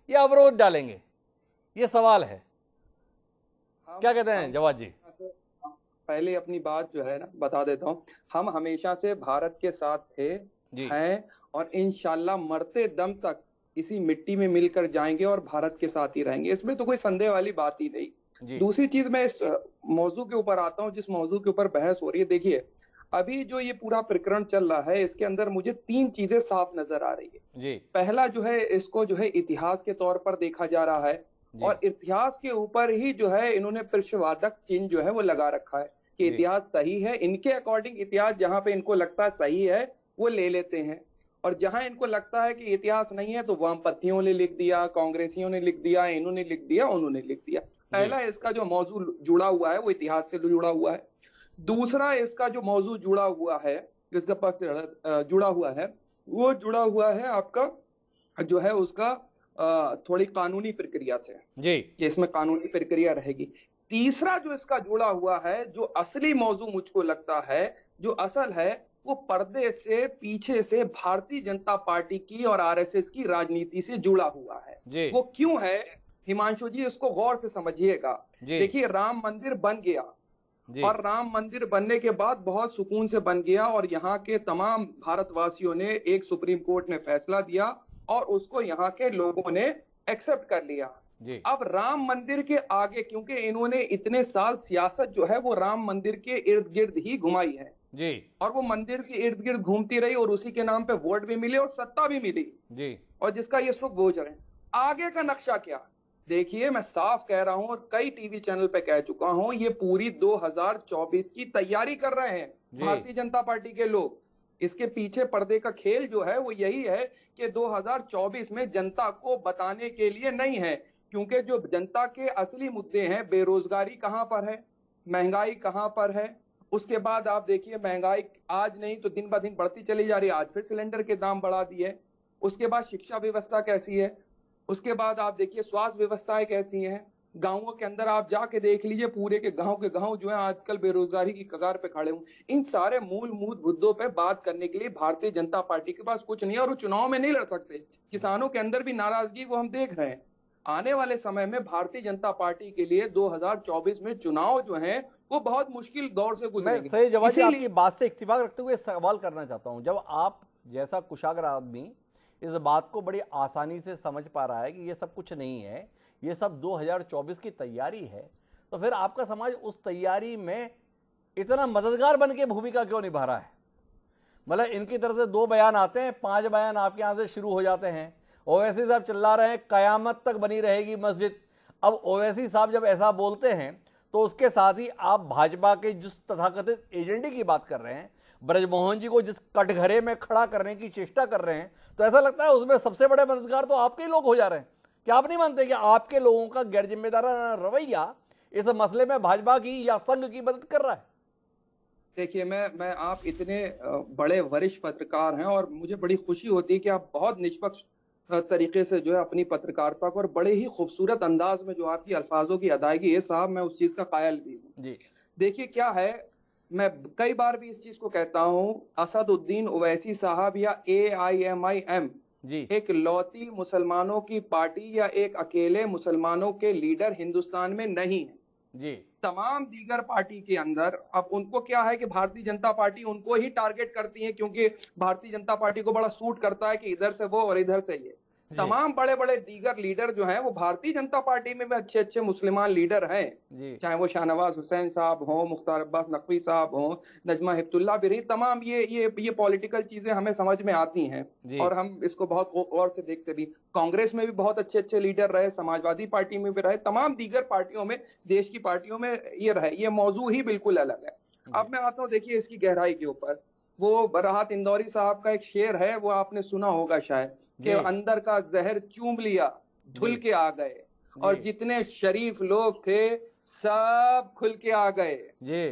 या अवरोध डालेंगे? ये सवाल है। क्या कहते हैं जवाद जी? पहले अपनी बात जो है ना बता देता हूँ, हम हमेशा से भारत के साथ थे, हैं, और इंशाल्लाह मरते दम तक इसी मिट्टी में मिलकर जाएंगे और भारत के साथ ही रहेंगे, इसमें तो कोई संदेह वाली बात ही नहीं। दूसरी चीज, मैं इस मौजू के ऊपर आता हूँ जिस मौजू के ऊपर बहस हो रही है। देखिए अभी जो ये पूरा प्रकरण चल रहा है, इसके अंदर मुझे 3 चीजें साफ नजर आ रही है। पहला जो है, इसको जो है इतिहास के तौर पर देखा जा रहा है, और इतिहास के ऊपर ही जो है इन्होंने प्रश्नवाचक चिन्ह जो है वो लगा रखा है कि इतिहास सही है। इनके अकॉर्डिंग इतिहास जहां पे इनको लगता है सही है वो ले लेते हैं, और जहां इनको लगता है कि इतिहास नहीं है तो वामपंथियों ने लिख दिया, कांग्रेसियों ने लिख दिया, इन्होंने लिख दिया, उन्होंने लिख दिया। पहला इसका जो मौजू जुड़ा हुआ है वो इतिहास से जुड़ा हुआ है। दूसरा इसका जो मौजू जुड़ा हुआ है, जिसका पक्ष जुड़ा हुआ है, वो जुड़ा हुआ है आपका जो है उसका थोड़ी कानूनी प्रक्रिया से जी, कि इसमें कानूनी प्रक्रिया रहेगी। तीसरा जो इसका जुड़ा हुआ है, जो असली मौजू मुझको लगता है जो असल है, वो पर्दे से पीछे से भारतीय जनता पार्टी की और आरएसएस की राजनीति से जुड़ा हुआ है। वो क्यों है हिमांशु जी, इसको गौर से समझिएगा। देखिए राम मंदिर बन गया, और राम मंदिर बनने के बाद बहुत सुकून से बन गया, और यहाँ के तमाम भारतवासियों ने, एक सुप्रीम कोर्ट ने फैसला दिया और उसको यहाँ के लोगों ने एक्सेप्ट कर लिया। अब राम मंदिर के आगे, क्योंकि इन्होंने इतने साल सियासत जो है वो राम मंदिर के इर्द गिर्द ही घुमाई है और वो मंदिर के इर्द गिर्द घूमती रही, और उसी के नाम पे वोट भी मिले और सत्ता भी मिली और जिसका ये सुख भोज रहे हैं। आगे का नक्शा क्या? देखिए मैं साफ कह रहा हूं और कई टीवी चैनल पे कह चुका हूं, ये पूरी 2024 की तैयारी कर रहे हैं भारतीय जनता पार्टी के लोग। इसके पीछे पर्दे का खेल जो है वो यही है कि 2024 में जनता को बताने के लिए नहीं है, क्योंकि जो जनता के असली मुद्दे हैं, बेरोजगारी कहां पर है, महंगाई कहां पर है, उसके बाद आप देखिए महंगाई आज नहीं तो दिन ब दिन बढ़ती चली जा रही है, आज फिर सिलेंडर के दाम बढ़ा दिए। उसके बाद शिक्षा व्यवस्था कैसी है, उसके बाद आप देखिए स्वास्थ्य व्यवस्थाएं कैसी हैं, गांवों के अंदर आप जाके देख लीजिए, पूरे के गांव जो है आजकल बेरोजगारी की कगार पे खड़े हुए। इन सारे मूलभूत मुद्दों पे बात करने के लिए भारतीय जनता पार्टी के पास कुछ नहीं है, और वो चुनाव में नहीं लड़ सकते। किसानों के अंदर भी नाराजगी वो हम देख रहे हैं। आने वाले समय में भारतीय जनता पार्टी के लिए 2024 में चुनाव जो है वो बहुत मुश्किल दौर से गुजरेंगे। सही जवाब जी, आपकी बात से इत्तेफाक रखते हुए सवाल करना चाहता हूं, जब आप जैसा कुशाग्र आदमी इस बात को बड़ी आसानी से समझ पा रहा है कि ये सब कुछ नहीं है, ये सब 2024 की तैयारी है, तो फिर आपका समाज उस तैयारी में इतना मददगार बन के भूमिका क्यों निभा रहा है? मतलब इनकी तरफ से 2 बयान आते हैं, 5 बयान आपके यहां से शुरू हो जाते हैं। ओवैसी साहब चिल्ला रहे हैं कयामत तक बनी रहेगी मस्जिद। अब ओवैसी साहब जब ऐसा बोलते हैं तो उसके साथ ही आप भाजपा के जिस तथाकथित एजेंडे की बात कर रहे हैं, ब्रजमोहन जी को जिस कटघरे में खड़ा करने की चेष्टा कर रहे हैं, तो ऐसा लगता है उसमें सबसे बड़े मददगार तो आपके ही लोग हो जा रहे हैं। क्या आप नहीं मानते कि आपके लोगों का गैर जिम्मेदाराना रवैया इस मसले में भाजपा की या संघ की मदद कर रहा है? देखिए, मैं आप इतने बड़े वरिष्ठ पत्रकार हैं और मुझे बड़ी खुशी होती है कि आप बहुत निष्पक्ष तरीके से जो है अपनी पत्रकारिता को और बड़े ही खूबसूरत अंदाज में जो आपकी अल्फाजों की अदायगी है साहब, मैं उस चीज का कायल भी हूँ जी। देखिए क्या है, मैं कई बार भी इस चीज को कहता हूँ, असदुद्दीन ओवैसी साहब या AIMIM जी एक लौती मुसलमानों की पार्टी या एक अकेले मुसलमानों के लीडर हिंदुस्तान में नहीं है जी। तमाम दीगर पार्टी के अंदर अब उनको क्या है कि भारतीय जनता पार्टी उनको ही टारगेट करती है, क्योंकि भारतीय जनता पार्टी को बड़ा सूट करता है कि इधर से वो और इधर से ये। तमाम बड़े बड़े दीगर लीडर जो हैं वो भारतीय जनता पार्टी में भी अच्छे अच्छे मुसलमान लीडर हैं, चाहे वो शाहनवाज हुसैन साहब हो, मुख्तार अब्बास नकवी साहब हो, नजमा हिप्तुल्लाह बिरी, तमाम ये पॉलिटिकल चीजें हमें समझ में आती हैं और हम इसको बहुत गौर से देखते भी। कांग्रेस में भी बहुत अच्छे अच्छे लीडर रहे, समाजवादी पार्टी में भी रहे, तमाम दीगर पार्टियों में, देश की पार्टियों में ये रहे। ये मौजू ही बिल्कुल अलग है। अब मैं आता हूँ देखिए इसकी गहराई के ऊपर। वो बराहत इंदौरी साहब का एक शेर है, वो आपने सुना होगा शायद, कि अंदर का जहर चूम लिया, धुल के आ गए, और जितने शरीफ लोग थे सब खुल के आ गए।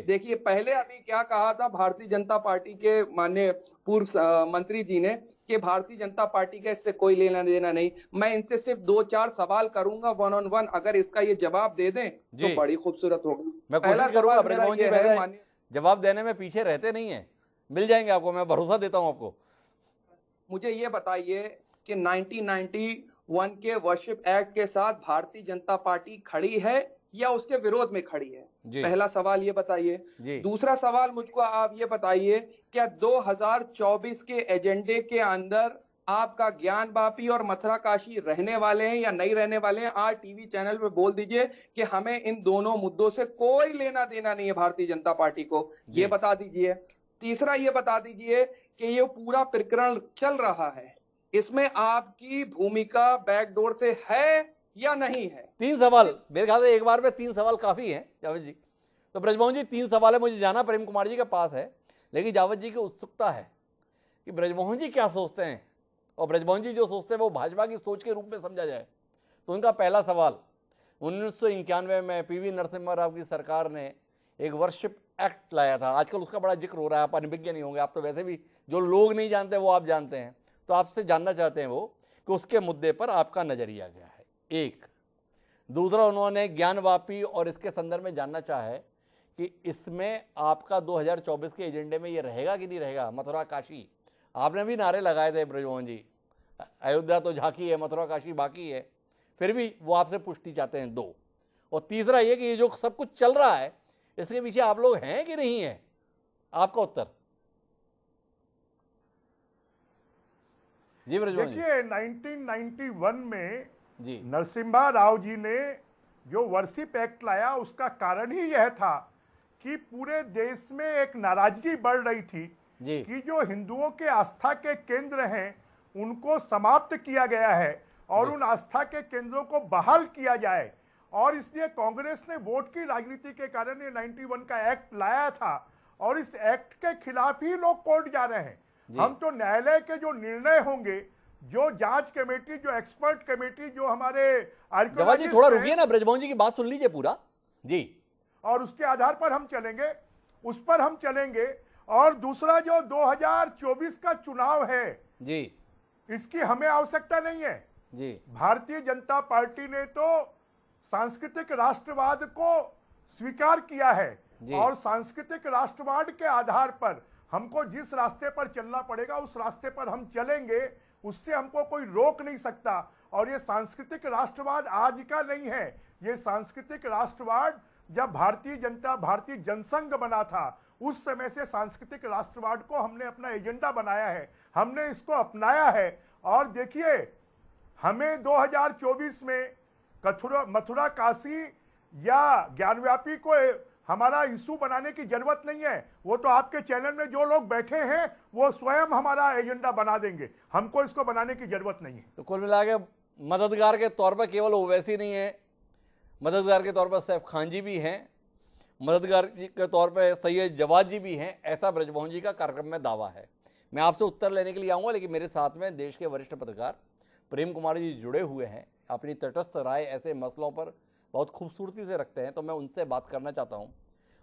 देखिए पहले अभी क्या कहा था भारतीय जनता पार्टी के माननीय पूर्व मंत्री जी ने कि भारतीय जनता पार्टी का इससे कोई लेना देना नहीं। मैं इनसे सिर्फ 2-4 सवाल करूंगा 1 on 1, अगर इसका ये जवाब दे दें तो बड़ी खूबसूरत होगी। पहला सवाल, जवाब देने में पीछे रहते नहीं है, मिल जाएंगे आपको, मैं भरोसा देता हूं आपको। मुझे ये बताइए कि 1991 के वर्शिप एक्ट के साथ भारतीय जनता पार्टी खड़ी है या उसके विरोध में खड़ी है? पहला सवाल ये बताइए। दूसरा सवाल मुझको आप ये बताइए, क्या 2024 के एजेंडे के अंदर आपका ज्ञान वापी और मथुरा काशी रहने वाले हैं या नहीं रहने वाले हैं? आज टीवी चैनल पे बोल दीजिए कि हमें इन दोनों मुद्दों से कोई लेना देना नहीं है भारतीय जनता पार्टी को, ये बता दीजिए। तीसरा ये बता दीजिए कि ये पूरा प्रकरण चल रहा है, इसमें आपकी भूमिका बैकडोर से है या नहीं है? 3 सवाल मेरे ख्याल से एक बार में 3 सवाल काफी हैं जावेद जी। तो ब्रजमोहन जी 3 सवाल है, मुझे जाना प्रेम कुमार जी के पास है, लेकिन जावेद जी की उत्सुकता है कि ब्रजमोहन जी क्या सोचते हैं, और ब्रजमोहन जी जो सोचते हैं वो भाजपा की सोच के रूप में समझा जाए। तो उनका पहला सवाल, 1991 में PV नरसिम्हा राव की सरकार ने एक वर्शिप एक्ट लाया था, आजकल उसका बड़ा जिक्र हो रहा है, आप अनभिज्ञ नहीं होंगे, आप तो वैसे भी जो लोग नहीं जानते वो आप जानते हैं, तो आपसे जानना चाहते हैं वो कि उसके मुद्दे पर आपका नजरिया क्या है, एक। दूसरा, उन्होंने ज्ञानवापी और इसके संदर्भ में जानना चाहा है कि इसमें आपका 2024 के एजेंडे में ये रहेगा कि नहीं रहेगा। मथुरा काशी आपने भी नारे लगाए थे ब्रजमोहन जी, अयोध्या तो झांकी है, मथुरा काशी बाकी है, फिर भी वो आपसे पुष्टि चाहते हैं, 2। और तीसरा ये कि ये जो सब कुछ चल रहा है इसके पीछे आप लोग हैं कि नहीं है, आपका उत्तर। जी ब्रजमोहन जी। देखिए 1991 में नरसिम्हा राव जी ने जो वर्शिप एक्ट लाया उसका कारण ही यह था कि पूरे देश में एक नाराजगी बढ़ रही थी कि जो हिंदुओं के आस्था के केंद्र हैं उनको समाप्त किया गया है और उन आस्था के केंद्रों को बहाल किया जाए, और इसलिए कांग्रेस ने वोट की राजनीति के कारण ये 91 का एक्ट लाया था, और इस एक्ट के खिलाफ ही लोग कोर्ट जा रहे हैं। हम तो न्यायालय के जो निर्णय होंगे, जो जांच कमेटी, जो एक्सपर्ट कमेटी, जो हमारे आर्कियोलॉजिस्ट, थोड़ा रुकिए ना ब्रजमोहन जी की बात सुन लीजिए पूरा जी, और उसके आधार पर हम चलेंगे, उस पर हम चलेंगे। और दूसरा जो 2024 का चुनाव है जी, इसकी हमें आवश्यकता नहीं है जी। भारतीय जनता पार्टी ने तो सांस्कृतिक राष्ट्रवाद को स्वीकार किया है, और सांस्कृतिक राष्ट्रवाद के आधार पर हमको जिस रास्ते पर चलना पड़ेगा उस रास्ते पर हम चलेंगे, उससे हमको कोई रोक नहीं सकता। और ये सांस्कृतिक राष्ट्रवाद आज का नहीं है, ये सांस्कृतिक राष्ट्रवाद जब भारतीय जनसंघ बना था उस समय से सांस्कृतिक राष्ट्रवाद को हमने अपना एजेंडा बनाया है, हमने इसको अपनाया है। और देखिए हमें 2024 में मथुरा काशी या ज्ञानव्यापी को हमारा इशू बनाने की जरूरत नहीं है, वो तो आपके चैनल में जो लोग बैठे हैं वो स्वयं हमारा एजेंडा बना देंगे, हमको इसको बनाने की जरूरत नहीं है। तो कुल मिला के मददगार के तौर पर केवल ओवैसी नहीं है, मददगार के तौर पर सैफ खान जी भी हैं, मददगार के तौर पर सैयद जवाद जी भी हैं, ऐसा ब्रजमोहन जी का कार्यक्रम में दावा है। मैं आपसे उत्तर लेने के लिए आऊँगा, लेकिन मेरे साथ में देश के वरिष्ठ पत्रकार प्रेम कुमार जी जुड़े हुए हैं, अपनी तटस्थ राय ऐसे मसलों पर बहुत खूबसूरती से रखते हैं, तो मैं उनसे बात करना चाहता हूं।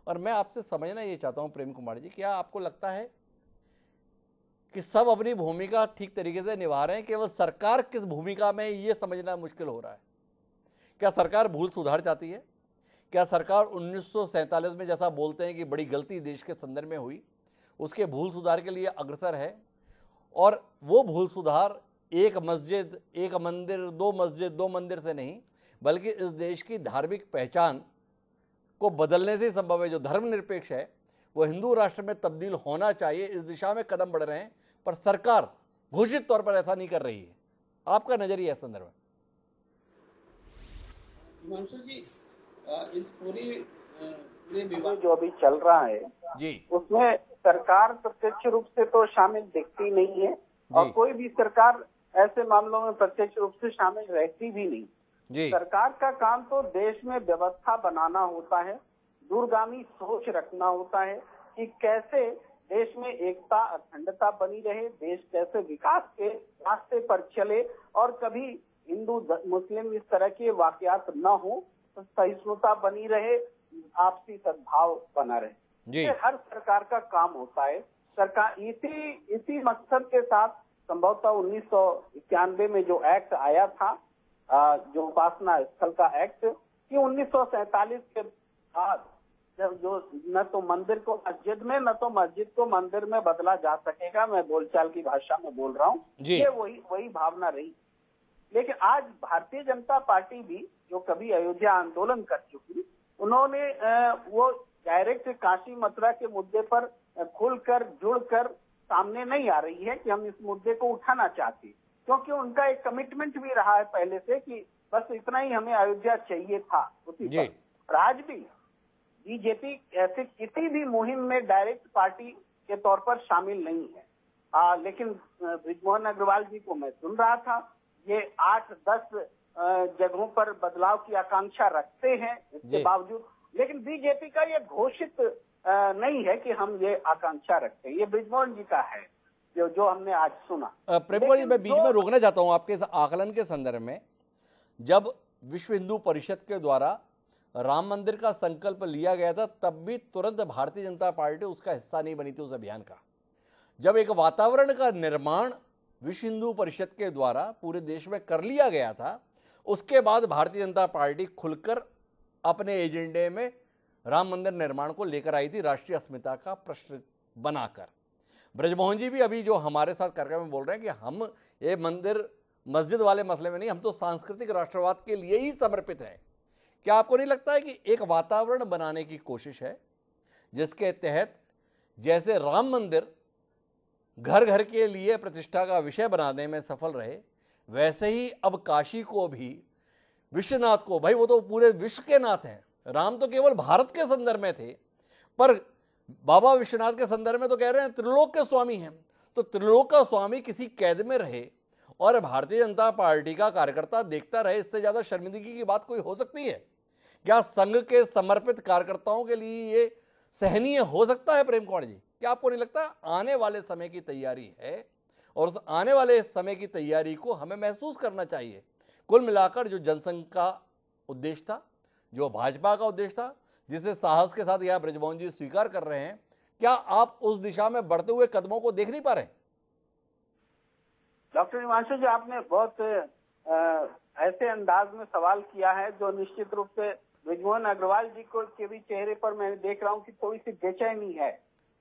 और मैं आपसे समझना ये चाहता हूं प्रेम कुमार जी, क्या आपको लगता है कि सब अपनी भूमिका ठीक तरीके से निभा रहे हैं, केवल सरकार किस भूमिका में ये समझना मुश्किल हो रहा है? क्या सरकार भूल सुधार चाहती है? क्या सरकार 1947 में जैसा बोलते हैं कि बड़ी गलती देश के संदर्भ में हुई, उसके भूल सुधार के लिए अग्रसर है? और वो भूल सुधार एक मस्जिद, एक मंदिर, दो मंदिर से नहीं, बल्कि इस देश की धार्मिक पहचान को बदलने से संभव है। जो धर्मनिरपेक्ष है वो हिंदू राष्ट्र में तब्दील होना चाहिए, इस दिशा में कदम बढ़ रहे हैं, पर सरकार घोषित तौर पर ऐसा नहीं कर रही है। आपका नजरिया इस संदर्भ में? हिमांशु जी, इस पूरे विवाद जो अभी चल रहा है जी, उसमें सरकार प्रत्यक्ष रूप से तो शामिल दिखती नहीं है और कोई भी सरकार ऐसे मामलों में प्रत्यक्ष रूप से शामिल रहती भी नहीं जी। सरकार का काम तो देश में व्यवस्था बनाना होता है, दूरगामी सोच रखना होता है कि कैसे देश में एकता अखंडता बनी रहे, देश कैसे विकास के रास्ते पर चले और कभी हिंदू मुस्लिम इस तरह के वाकयात न हो, तो सहिष्णुता बनी रहे, आपसी सद्भाव बना रहे। ये हर सरकार का काम होता है। सरकार इसी मकसद के साथ संभवतः 1991 में जो एक्ट आया था, जो उपासना स्थल का एक्ट, कि 1947 के बाद जो न तो मंदिर को मस्जिद में, न तो मस्जिद को मंदिर में बदला जा सकेगा, मैं बोलचाल की भाषा में बोल रहा हूँ, ये वही भावना रही। लेकिन आज भारतीय जनता पार्टी भी, जो कभी अयोध्या आंदोलन कर चुकी, उन्होंने वो डायरेक्ट काशी मथुरा के मुद्दे पर खुलकर जुड़कर सामने नहीं आ रही है कि हम इस मुद्दे को उठाना चाहते, क्योंकि उनका एक कमिटमेंट भी रहा है पहले से कि बस इतना ही हमें अयोध्या चाहिए था उसी पर। आज भी बीजेपी ऐसे किसी भी मुहिम में डायरेक्ट पार्टी के तौर पर शामिल नहीं है। लेकिन बृजमोहन अग्रवाल जी को मैं सुन रहा था, ये 8-10 जगहों पर बदलाव की आकांक्षा रखते हैं इसके बावजूद, लेकिन बीजेपी का ये घोषित नहीं है कि हम ये आकांक्षा रखते हैं। ये बृजमोहन जी का है जो हमने आज सुना। प्रेम जी, मैं बीच में रोकना चाहता हूं आपके इस आकलन के संदर्भ में। जब विश्व हिंदू परिषद के द्वारा राम मंदिर का संकल्प लिया गया था, तब भी तुरंत भारतीय जनता पार्टी उसका हिस्सा नहीं बनी थी उस अभियान का। जब एक वातावरण का निर्माण विश्व हिंदू परिषद के द्वारा पूरे देश में कर लिया गया था, उसके बाद भारतीय जनता पार्टी खुलकर अपने एजेंडे में राम मंदिर निर्माण को लेकर आई थी, राष्ट्रीय अस्मिता का प्रश्न बनाकर। ब्रजमोहन जी भी अभी जो हमारे साथ कार्यक्रम में बोल रहे हैं कि हम ये मंदिर मस्जिद वाले मसले में नहीं, हम तो सांस्कृतिक राष्ट्रवाद के लिए ही समर्पित हैं। क्या आपको नहीं लगता है कि एक वातावरण बनाने की कोशिश है जिसके तहत जैसे राम मंदिर घर घर के लिए प्रतिष्ठा का विषय बनाने में सफल रहे, वैसे ही अब काशी को भी, विश्वनाथ को, भाई वो तो पूरे विश्व के नाथ हैं, राम तो केवल भारत के संदर्भ में थे, पर बाबा विश्वनाथ के संदर्भ में तो कह रहे हैं त्रिलोक के स्वामी हैं। तो त्रिलोक का स्वामी किसी कैद में रहे और भारतीय जनता पार्टी का कार्यकर्ता देखता रहे, इससे ज्यादा शर्मिंदगी की बात कोई हो सकती है? क्या संघ के समर्पित कार्यकर्ताओं के लिए ये सहनीय हो सकता है? प्रेम कुमार जी, क्या आपको नहीं लगता आने वाले समय की तैयारी है और उस आने वाले समय की तैयारी को हमें महसूस करना चाहिए? कुल मिलाकर जो जनसंघ का उद्देश्य था, जो भाजपा का उद्देश्य था, जिसे साहस के साथ यह ब्रजमोहन जी स्वीकार कर रहे हैं, क्या आप उस दिशा में बढ़ते हुए कदमों को देख नहीं पा रहे? डॉक्टर हिमांशु जी, आपने बहुत ऐसे अंदाज में सवाल किया है जो निश्चित रूप से बृजमोहन अग्रवाल जी को के भी चेहरे पर मैं देख रहा हूं कि थोड़ी सी बेचैनी है।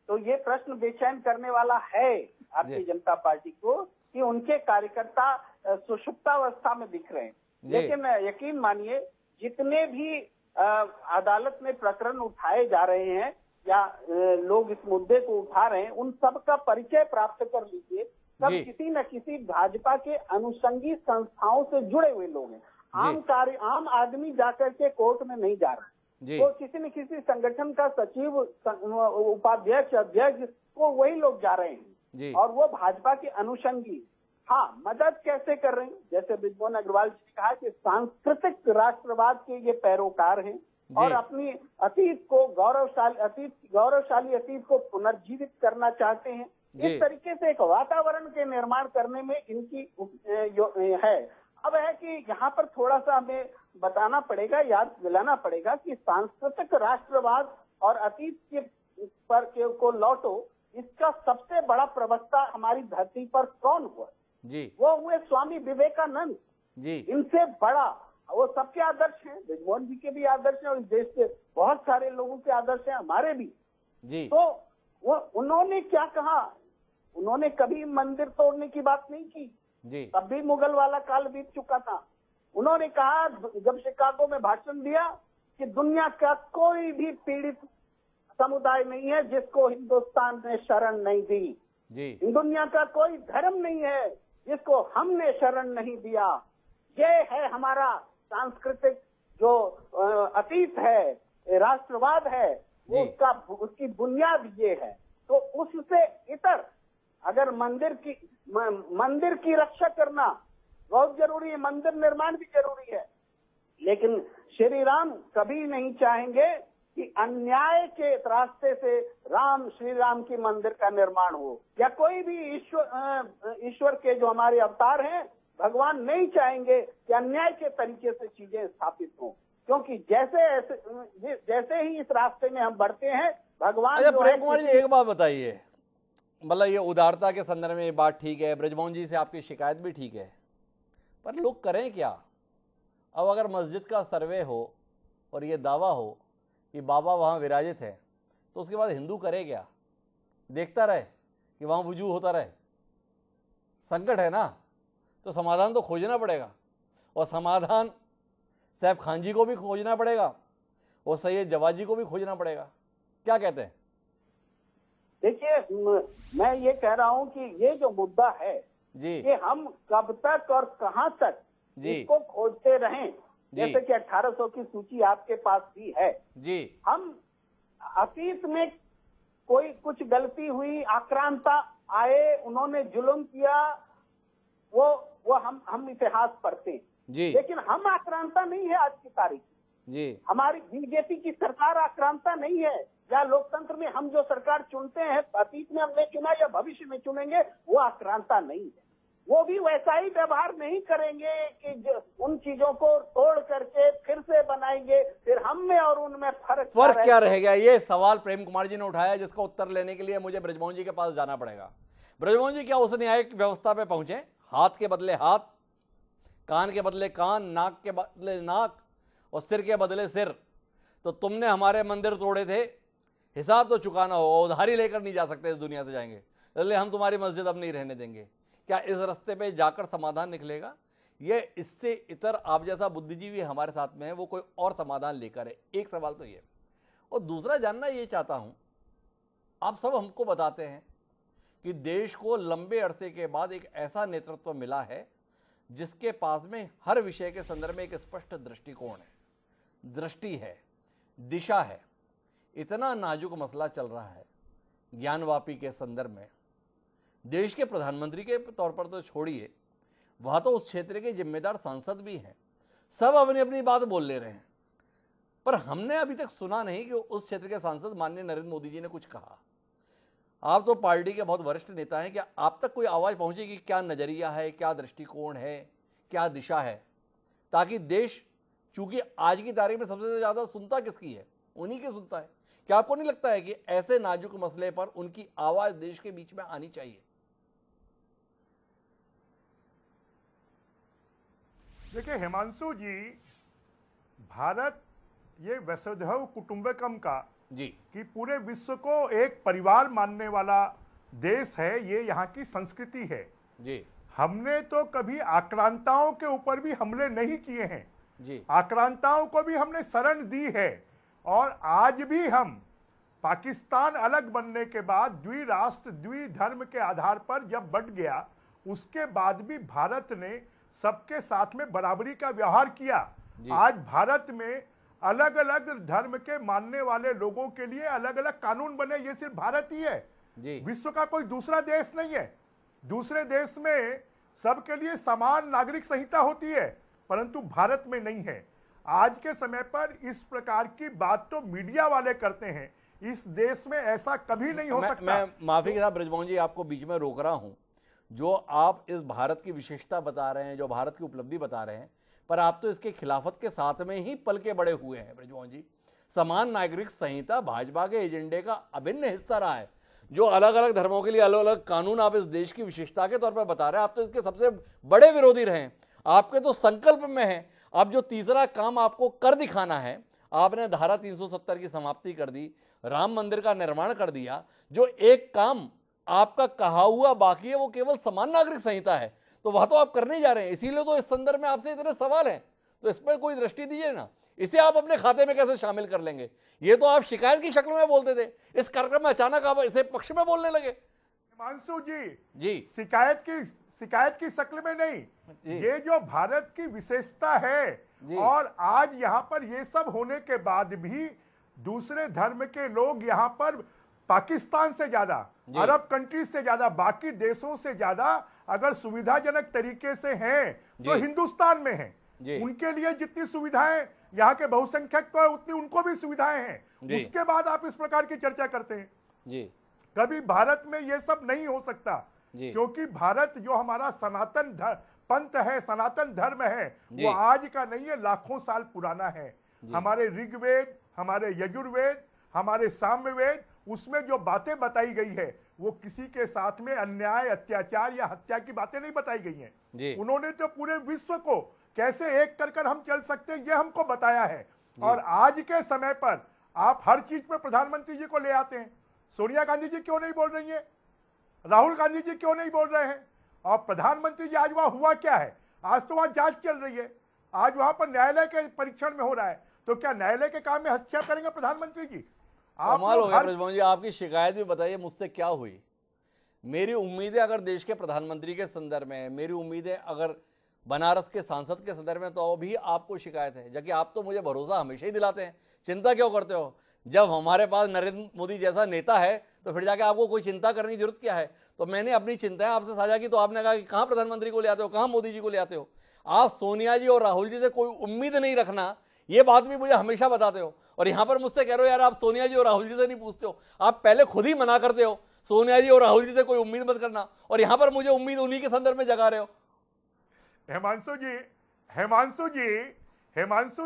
तो ये प्रश्न बेचैन करने वाला है भारतीय जनता पार्टी को कि उनके कार्यकर्ता सुषुप्तावस्था में दिख रहे हैं। लेकिन यकीन मानिए, जितने भी अदालत में प्रकरण उठाए जा रहे हैं या लोग इस मुद्दे को उठा रहे हैं, उन सब का परिचय प्राप्त कर लीजिए। सब किसी न किसी भाजपा के अनुषंगी संस्थाओं से जुड़े हुए लोग हैं। आम आदमी जाकर के कोर्ट में नहीं जा रहा है, वो किसी न किसी संगठन का सचिव, उपाध्यक्ष, अध्यक्ष, वो वही लोग जा रहे हैं और वो भाजपा के अनुषंगी। हाँ, मदद कैसे कर रहे हैं? जैसे बृजमोहन अग्रवाल जी ने कहा कि सांस्कृतिक राष्ट्रवाद के ये पैरोकार हैं और अपनी अतीत को गौरवशाली अतीत को पुनर्जीवित करना चाहते हैं। इस तरीके से एक वातावरण के निर्माण करने में इनकी है। अब है कि यहाँ पर थोड़ा सा हमें बताना पड़ेगा, याद दिलाना पड़ेगा कि सांस्कृतिक राष्ट्रवाद और अतीत के को लौटो, इसका सबसे बड़ा प्रवक्ता हमारी धरती पर कौन हुआ जी? वो हुए स्वामी विवेकानंद जी। इनसे बड़ा वो सबके आदर्श हैं, ब्रिजमोहन जी के भी आदर्श हैं और इस देश के बहुत सारे लोगों के आदर्श हैं, हमारे भी जी। तो वो उन्होंने क्या कहा, उन्होंने कभी मंदिर तोड़ने की बात नहीं की जी। तब भी मुगल वाला काल बीत चुका था। उन्होंने कहा जब शिकागो में भाषण दिया कि दुनिया का कोई भी पीड़ित समुदाय नहीं है जिसको हिंदुस्तान ने शरण नहीं दी जी। दुनिया का कोई धर्म नहीं है जिसको हमने शरण नहीं दिया। ये है हमारा सांस्कृतिक जो अतीत है, राष्ट्रवाद है, वो उसकी बुनियाद ये है। तो उससे इतर अगर मंदिर की रक्षा करना बहुत जरूरी है, मंदिर निर्माण भी जरूरी है, लेकिन श्री राम कभी नहीं चाहेंगे कि अन्याय के रास्ते से श्री राम की मंदिर का निर्माण हो, या कोई भी ईश्वर के जो हमारे अवतार हैं, भगवान नहीं चाहेंगे कि अन्याय के तरीके से चीजें स्थापित हों, क्योंकि जैसे ही इस रास्ते में हम बढ़ते हैं, भगवान प्रेम कुमार जी एक बात बताइए, मतलब ये उदारता के संदर्भ में ये बात ठीक है, ब्रजमोहन जी से आपकी शिकायत भी ठीक है, पर लोग करें क्या? अब अगर मस्जिद का सर्वे हो और ये दावा हो कि बाबा वहाँ विराजित है, तो उसके बाद हिंदू करे क्या? देखता रहे कि वहाँ वजू होता रहे? संकट है ना, तो समाधान तो खोजना पड़ेगा, और समाधान सैफ खान जी को भी खोजना पड़ेगा और सैयद जवाद जी को भी खोजना पड़ेगा। क्या कहते हैं? देखिए, मैं ये कह रहा हूँ कि ये जो मुद्दा है जी, कि हम कब तक और कहां तक इसको खोजते रहें, जैसे कि 1800 की सूची आपके पास भी है जी। हम अतीत में कोई कुछ गलती हुई, आक्रांता आए, उन्होंने जुल्म किया, वो हम इतिहास पढ़ते हैं जी। लेकिन हम आक्रांता नहीं है आज की तारीख जी। हमारी बीजेपी की सरकार आक्रांता नहीं है, या लोकतंत्र में हम जो सरकार चुनते हैं, अतीत में हमने चुना या भविष्य में चुनेंगे, वो आक्रांता नहीं है। वो भी वैसा ही व्यवहार नहीं करेंगे कि उन चीजों को तोड़ करके फिर से बनाएंगे, फिर हम में और उनमें फर्क क्या रहेगा? ये सवाल प्रेम कुमार जी ने उठाया, जिसका उत्तर लेने के लिए मुझे ब्रजमोहन जी के पास जाना पड़ेगा। ब्रजमोहन जी, क्या उस न्यायिक व्यवस्था पे पहुंचे? हाथ के बदले हाथ, कान के बदले कान, नाक के बदले नाक और सिर के बदले सिर। तो तुमने हमारे मंदिर तोड़े थे, हिसाब तो चुकाना होगा, उधारी लेकर नहीं जा सकते, इस दुनिया से जाएंगे, इसलिए हम तुम्हारी मस्जिद अब नहीं रहने देंगे। क्या इस रास्ते पे जाकर समाधान निकलेगा? ये इससे इतर आप जैसा बुद्धिजीवी हमारे साथ में है, वो कोई और समाधान लेकर है। एक सवाल तो ये, और दूसरा जानना ये चाहता हूं, आप सब हमको बताते हैं कि देश को लंबे अरसे के बाद एक ऐसा नेतृत्व मिला है जिसके पास में हर विषय के संदर्भ में एक स्पष्ट दृष्टिकोण है, दृष्टि है, दिशा है। इतना नाजुक मसला चल रहा है ज्ञानवापी के संदर्भ में, देश के प्रधानमंत्री के तौर पर तो छोड़िए, वहां तो उस क्षेत्र के जिम्मेदार सांसद भी हैं, सब अपनी अपनी बात बोल ले रहे हैं, पर हमने अभी तक सुना नहीं कि उस क्षेत्र के सांसद माननीय नरेंद्र मोदी जी ने कुछ कहा। आप तो पार्टी के बहुत वरिष्ठ नेता हैं, क्या आप तक कोई आवाज पहुंचेगी? क्या नजरिया है, क्या दृष्टिकोण है, क्या दिशा है, ताकि देश, चूंकि आज की तारीख में सबसे ज्यादा सुनता किसकी है? उन्हीं की सुनता है। क्या आपको नहीं लगता है कि ऐसे नाजुक मसले पर उनकी आवाज देश के बीच में आनी चाहिए? देखिए हिमांशु जी, भारत ये वसुधैव कुटुंबकम का जी कि पूरे विश्व को एक परिवार मानने वाला देश है, ये यहाँ की संस्कृति है जी। हमने तो कभी आक्रांताओं के ऊपर भी हमले नहीं किए हैं जी, आक्रांताओं को भी हमने शरण दी है, और आज भी हम पाकिस्तान अलग बनने के बाद द्विराष्ट्र द्विधर्म के आधार पर जब बढ़ गया, उसके बाद भी भारत ने सबके साथ में बराबरी का व्यवहार किया। आज भारत में अलग अलग धर्म के मानने वाले लोगों के लिए अलग अलग कानून बने, ये सिर्फ भारत ही है जी। विश्व का कोई दूसरा देश नहीं है। दूसरे देश में सबके लिए समान नागरिक संहिता होती है, परंतु भारत में नहीं है। आज के समय पर इस प्रकार की बात तो मीडिया वाले करते हैं, इस देश में ऐसा कभी नहीं हो सकता। मैं माफी के साथ ब्रजमोहन जी आपको बीच में रोक रहा हूं। जो आप इस भारत की विशेषता बता रहे हैं, जो भारत की उपलब्धि बता रहे हैं, पर आप तो इसके खिलाफत के साथ में ही पल के बड़े हुए हैं ब्रजमोहन जी। समान नागरिक संहिता भाजपा के एजेंडे का अभिन्न हिस्सा रहा है। जो अलग अलग धर्मों के लिए अलग अलग कानून आप इस देश की विशेषता के तौर पर बता रहे हैं, आप तो इसके सबसे बड़े विरोधी रहे हैं। आपके तो संकल्प में है। अब जो तीसरा काम आपको कर दिखाना है, आपने धारा 370 की समाप्ति कर दी, राम मंदिर का निर्माण कर दिया। जो एक काम आपका कहा हुआ बाकी है वो केवल समान नागरिक संहिता है, तो वह तो आप करने ही जा रहे हैं। इसीलिए तो इस संदर्भ में आपसे इतने सवाल हैं, तो इस पर कोई दृष्टि दीजिए ना। इसे आप अपने खाते में कैसे शामिल कर लेंगे? ये तो आप शिकायत की शक्ल में बोलते थे, इस कार्यक्रम में अचानक आप इसे पक्ष में बोलने लगे। हिमांशु जी शिकायत की शक्ल में नहीं, ये जो भारत की विशेषता है, और आज यहाँ पर ये सब होने के बाद भी दूसरे धर्म के लोग यहाँ पर पाकिस्तान से ज्यादा, अरब कंट्रीज से ज्यादा, बाकी देशों से ज्यादा अगर सुविधाजनक तरीके से हैं तो हिंदुस्तान में हैं। उनके लिए जितनी सुविधाएं यहाँ के बहुसंख्यक को है उतनी उनको भी सुविधाएं हैं। उसके बाद आप इस प्रकार की चर्चा करते हैं। कभी भारत में ये सब नहीं हो सकता, क्योंकि भारत जो हमारा सनातन पंथ है, सनातन धर्म है, वो आज का नहीं है, लाखों साल पुराना है। हमारे ऋग्वेद, हमारे यजुर्वेद, हमारे सामवेद, उसमें जो बातें बताई गई है वो किसी के साथ में अन्याय, अत्याचार या हत्या की बातें नहीं बताई गई हैं। उन्होंने तो पूरे विश्व को कैसे एक कर हम चल सकते हैं ये हमको बताया है। और आज के समय पर आप हर चीज पर प्रधानमंत्री जी को ले आते हैं। सोनिया गांधी जी क्यों नहीं बोल रही है? राहुल गांधी जी क्यों नहीं बोल रहे हैं? और प्रधानमंत्री जी आज वहां हुआ क्या है? आज तो वहां जांच चल रही है, आज वहां पर न्यायालय के परीक्षण में हो रहा है, तो क्या न्यायालय के काम में हस्तक्षेप करेंगे प्रधानमंत्री जी? कमाल हो गया ब्रजमोहन जी, आपकी शिकायत भी बताइए मुझसे क्या हुई। मेरी उम्मीद है अगर देश के प्रधानमंत्री के संदर्भ में, मेरी उम्मीद है अगर बनारस के सांसद के संदर्भ में, तो भी आपको शिकायत है। जबकि आप तो मुझे भरोसा हमेशा ही दिलाते हैं, चिंता क्यों करते हो? जब हमारे पास नरेंद्र मोदी जैसा नेता है तो फिर जाके आपको कोई चिंता करने की जरूरत क्या है? तो मैंने अपनी चिंताएं आपसे साझा की, तो आपने कहा कि कहाँ प्रधानमंत्री को ले आते हो, कहाँ मोदी जी को ले आते हो। आप सोनिया जी और राहुल जी से कोई उम्मीद नहीं रखना, ये बात भी मुझे हमेशा बताते हो। और यहाँ पर मुझसे कह रहे हो यार आप सोनिया जी और राहुल जी से नहीं पूछते हो। आप पहले खुद ही मना करते हो सोनिया जी और राहुल जी से कोई उम्मीद मत करना, और यहाँ पर मुझे उम्मीद उन्हीं के संदर्भ में जगा रहे हो। हिमांशु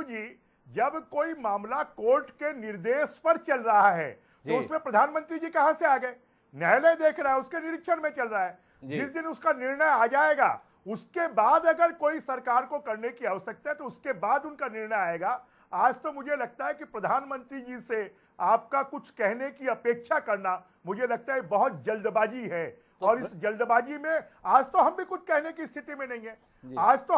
जी, जब कोई मामला कोर्ट के निर्देश पर चल रहा है तो उसमें प्रधानमंत्री जी कहां से आ गए? न्यायालय देख रहा है, उसके निरीक्षण में चल रहा है। जिस दिन उसका निर्णय आ जाएगा उसके बाद अगर कोई सरकार को करने की आवश्यकता है तो उसके बाद उनका निर्णय आएगा। आज तो मुझे लगता है कि प्रधानमंत्री जी से आपका कुछ कहने की अपेक्षा करना मुझे लगता है बहुत जल्दबाजी है। और इस जल्दबाजी में आज तो हम भी कुछ कहने की स्थिति में नहीं है। आज तो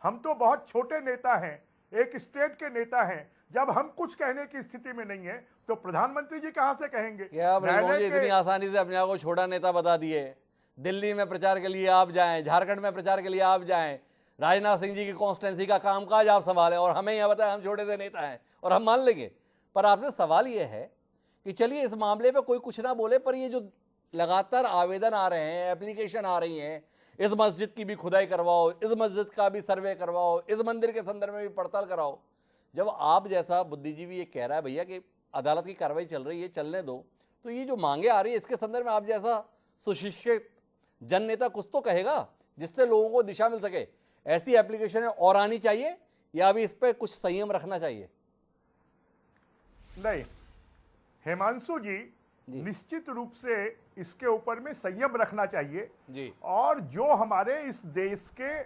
हम तो बहुत छोटे नेता हैं, एक स्टेट के नेता हैं। जब हम कुछ कहने की स्थिति में नहीं है तो प्रधानमंत्री जी कहां से कहेंगे? क्या इतनी आसानी से अपने आप को छोटा नेता बता दिए? दिल्ली में प्रचार के लिए आप जाएं, झारखंड में प्रचार के लिए आप जाएं, राजनाथ सिंह जी की कॉन्स्टिट्यूंसी का कामकाज आप संभालें, और हमें यह बताएं हम छोटे से नेता हैं और हम मान लेंगे। पर आपसे सवाल यह है कि चलिए इस मामले पे कोई कुछ ना बोले, पर ये जो लगातार आवेदन आ रहे हैं, एप्लीकेशन आ रही हैं, इस मस्जिद की भी खुदाई करवाओ, इस मस्जिद का भी सर्वे करवाओ, इस मंदिर के संदर्भ में भी पड़ताल कराओ। जब आप जैसा बुद्धिजीवी ये कह रहा है भैया कि अदालत की कार्रवाई चल रही है, चलने दो, तो ये जो मांगे आ रही है इसके संदर्भ में आप जैसा सुशिक्षित जन नेता कुछ तो कहेगा जिससे लोगों को दिशा मिल सके। ऐसी एप्लीकेशन और आनी चाहिए या अभी इस पर कुछ संयम रखना चाहिए? नहीं हिमांशु जी, निश्चित रूप से इसके ऊपर में संयम रखना चाहिए जी। और जो हमारे इस देश के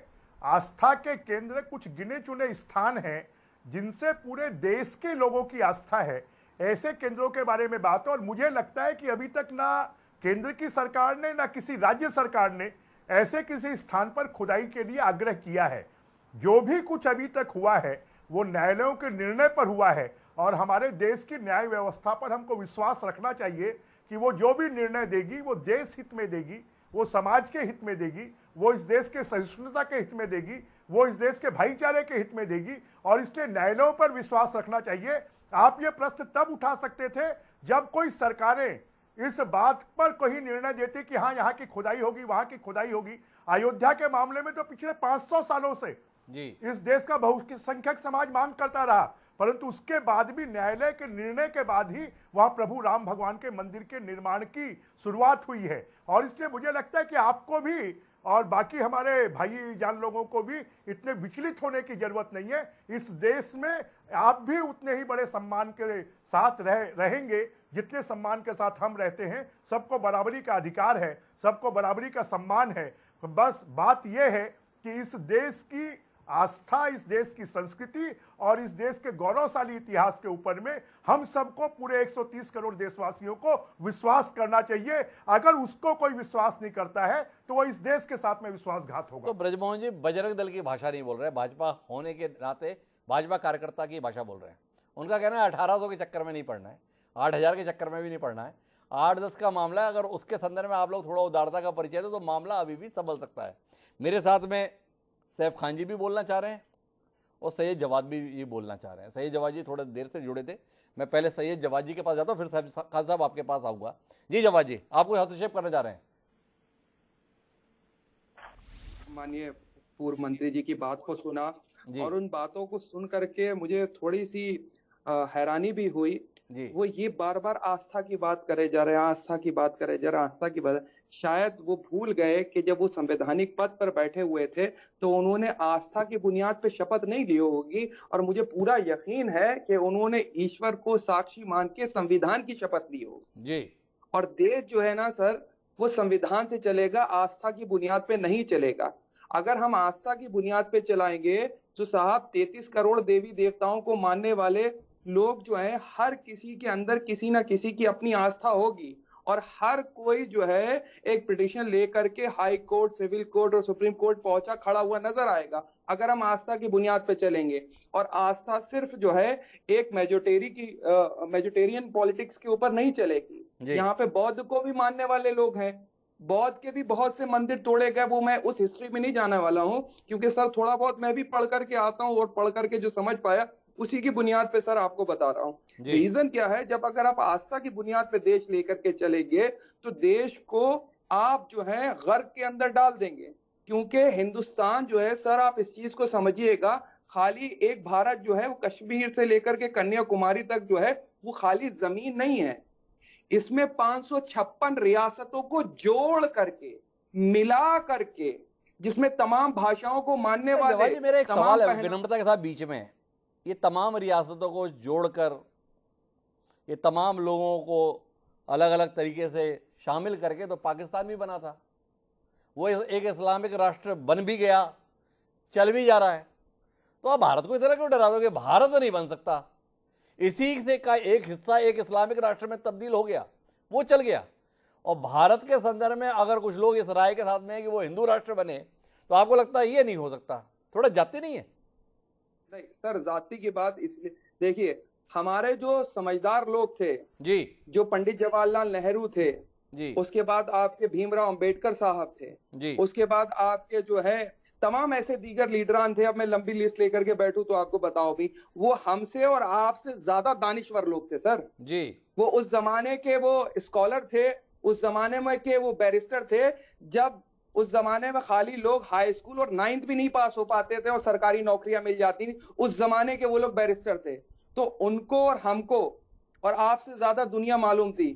आस्था के केंद्र कुछ गिने चुने स्थान हैं जिनसे पूरे देश के लोगों की आस्था है, ऐसे केंद्रों के बारे में बात है। और मुझे लगता है कि अभी तक ना केंद्र की सरकार ने ना किसी राज्य सरकार ने ऐसे किसी स्थान पर खुदाई के लिए आग्रह किया है। जो भी कुछ अभी तक हुआ है वो न्यायालयों के निर्णय पर हुआ है, और हमारे देश की न्याय व्यवस्था पर हमको विश्वास रखना चाहिए कि वो जो भी निर्णय देगी वो देश हित में देगी, वो समाज के हित में देगी, वो इस देश के सहिष्णुता के हित में देगी, वो इस देश के भाईचारे के हित में देगी। और इसलिए न्यायालयों पर विश्वास रखना चाहिए। आप ये प्रश्न तब उठा सकते थे जब कोई सरकारें इस बात पर कोई निर्णय देती कि हाँ यहाँ की खुदाई होगी, वहां की खुदाई होगी। अयोध्या के मामले में तो पिछले 500 सालों से जी इस देश का बहुसंख्यक समाज मांग करता रहा, परंतु उसके बाद भी न्यायालय के निर्णय के बाद ही वहां प्रभु राम भगवान के मंदिर के निर्माण की शुरुआत हुई है। और इसलिए मुझे लगता है कि आपको भी और बाकी हमारे भाई जान लोगों को भी इतने विचलित होने की जरूरत नहीं है। इस देश में आप भी उतने ही बड़े सम्मान के साथ रहेंगे जितने सम्मान के साथ हम रहते हैं। सबको बराबरी का अधिकार है, सबको बराबरी का सम्मान है। बस बात यह है कि इस देश की आस्था, इस देश की संस्कृति और इस देश के गौरवशाली इतिहास के ऊपर में हम सबको, पूरे 130 करोड़ देशवासियों को विश्वास करना चाहिए। अगर उसको कोई विश्वास नहीं करता है तो वो इस देश के साथ में विश्वासघात होगा। तो ब्रजमोहन जी बजरंग दल की भाषा नहीं बोल रहे, भाजपा होने के नाते भाजपा कार्यकर्ता की भाषा बोल रहे हैं। उनका कहना है 1800 के चक्कर में नहीं पड़ना है, 8000 के चक्कर में भी नहीं पड़ना है, 8-10 का मामला है। अगर उसके संदर्भ में आप लोग थोड़ा उदारता का परिचय दो तो मामला अभी भी संभल सकता है। मेरे साथ में सैफ खान जी भी बोलना चाह रहे हैं और सैयद जवाद भी ये बोलना चाह रहे हैं। सैयद जवाद जी थोड़े देर से जुड़े थे, मैं पहले सैयद जवाद जी के पास जाता हूँ, फिर खान साहब आपके पास आऊँगा। जी जवाद जी, आप कोई हस्तक्षेप करना चाह रहे हैं? माननीय पूर्व मंत्री जी की बात को सुना और उन बातों को सुन करके मुझे थोड़ी सी हैरानी भी हुई। वो ये बार बार आस्था की बात करे जा रहे हैं, आस्था की बात करे जा रहे हैं, आस्था की बात। शायद वो भूल गए कि जब वो संवैधानिक पद पर बैठे हुए थे तो उन्होंने आस्था की बुनियाद पे शपथ नहीं ली होगी, और मुझे पूरा यकीन है कि उन्होंने ईश्वर को साक्षी मान के संविधान की शपथ ली होगी जी। और देश जो है ना सर, वो संविधान से चलेगा, आस्था की बुनियाद पे नहीं चलेगा। अगर हम आस्था की बुनियाद पे चलाएंगे तो साहब 33 करोड़ देवी देवताओं को मानने वाले लोग जो है, हर किसी के अंदर किसी ना किसी की अपनी आस्था होगी और हर कोई जो है एक पिटीशन लेकर के हाई कोर्ट, सिविल कोर्ट और सुप्रीम कोर्ट पहुंचा खड़ा हुआ नजर आएगा अगर हम आस्था की बुनियाद पे चलेंगे। और आस्था सिर्फ जो है एक मेजोटेरियन पॉलिटिक्स के ऊपर नहीं चलेगी। यहाँ पे बौद्ध को भी मानने वाले लोग हैं, बौद्ध के भी बहुत से मंदिर तोड़े गए। वो मैं उस हिस्ट्री में नहीं जाने वाला हूँ क्योंकि सर थोड़ा बहुत मैं भी पढ़ करके आता हूँ और पढ़ करके जो समझ पाया उसी की बुनियाद पे सर आपको बता रहा हूँ। रीजन क्या है, जब अगर आप आस्था की बुनियाद पे देश लेकर के चलेंगे तो देश को आप जो है गर्क के अंदर डाल देंगे। क्योंकि हिंदुस्तान जो है सर, आप इस चीज को समझिएगा, खाली एक भारत जो है वो कश्मीर से लेकर के कन्याकुमारी तक जो है वो खाली जमीन नहीं है। इसमें 556 रियासतों को जोड़ करके, मिला करके, जिसमें तमाम भाषाओं को मानने वाले। मेरा एक सवाल है विनम्रता के साथ बीच में, ये तमाम रियासतों को जोड़कर, ये तमाम लोगों को अलग अलग तरीके से शामिल करके तो पाकिस्तान भी बना था। वो एक इस्लामिक राष्ट्र बन भी गया, चल भी जा रहा है। तो आप भारत को इतना क्यों डरा दोगे? भारत तो नहीं बन सकता। इसी से का एक हिस्सा एक इस्लामिक राष्ट्र में तब्दील हो गया, वो चल गया। और भारत के संदर्भ में अगर कुछ लोग इस राय के साथ में है कि वो हिंदू राष्ट्र बने, तो आपको लगता है ये नहीं हो सकता? थोड़ा जाति नहीं है? नहीं सर, जाति की बात इसलिए, देखिए हमारे जो समझदार लोग थे जी, जो पंडित जवाहरलाल नेहरू थे जी, उसके बाद आपके भीमराव अंबेडकर साहब थे जी, उसके बाद आपके जो है तमाम ऐसे दीगर लीडरान थे। अब मैं लंबी लिस्ट लेकर के बैठूं तो आपको बताओ भी, वो हमसे और आपसे ज्यादा दानिश्वर लोग थे सर जी। वो उस जमाने के वो स्कॉलर थे, उस जमाने में के वो बैरिस्टर थे, जब उस जमाने में खाली लोग हाई स्कूल और 9th भी नहीं पास हो पाते थे और सरकारी नौकरियां मिल जाती थी। उस जमाने के वो लोग बैरिस्टर थे। तो उनको और हमको और आपसे ज्यादा दुनिया मालूम थी।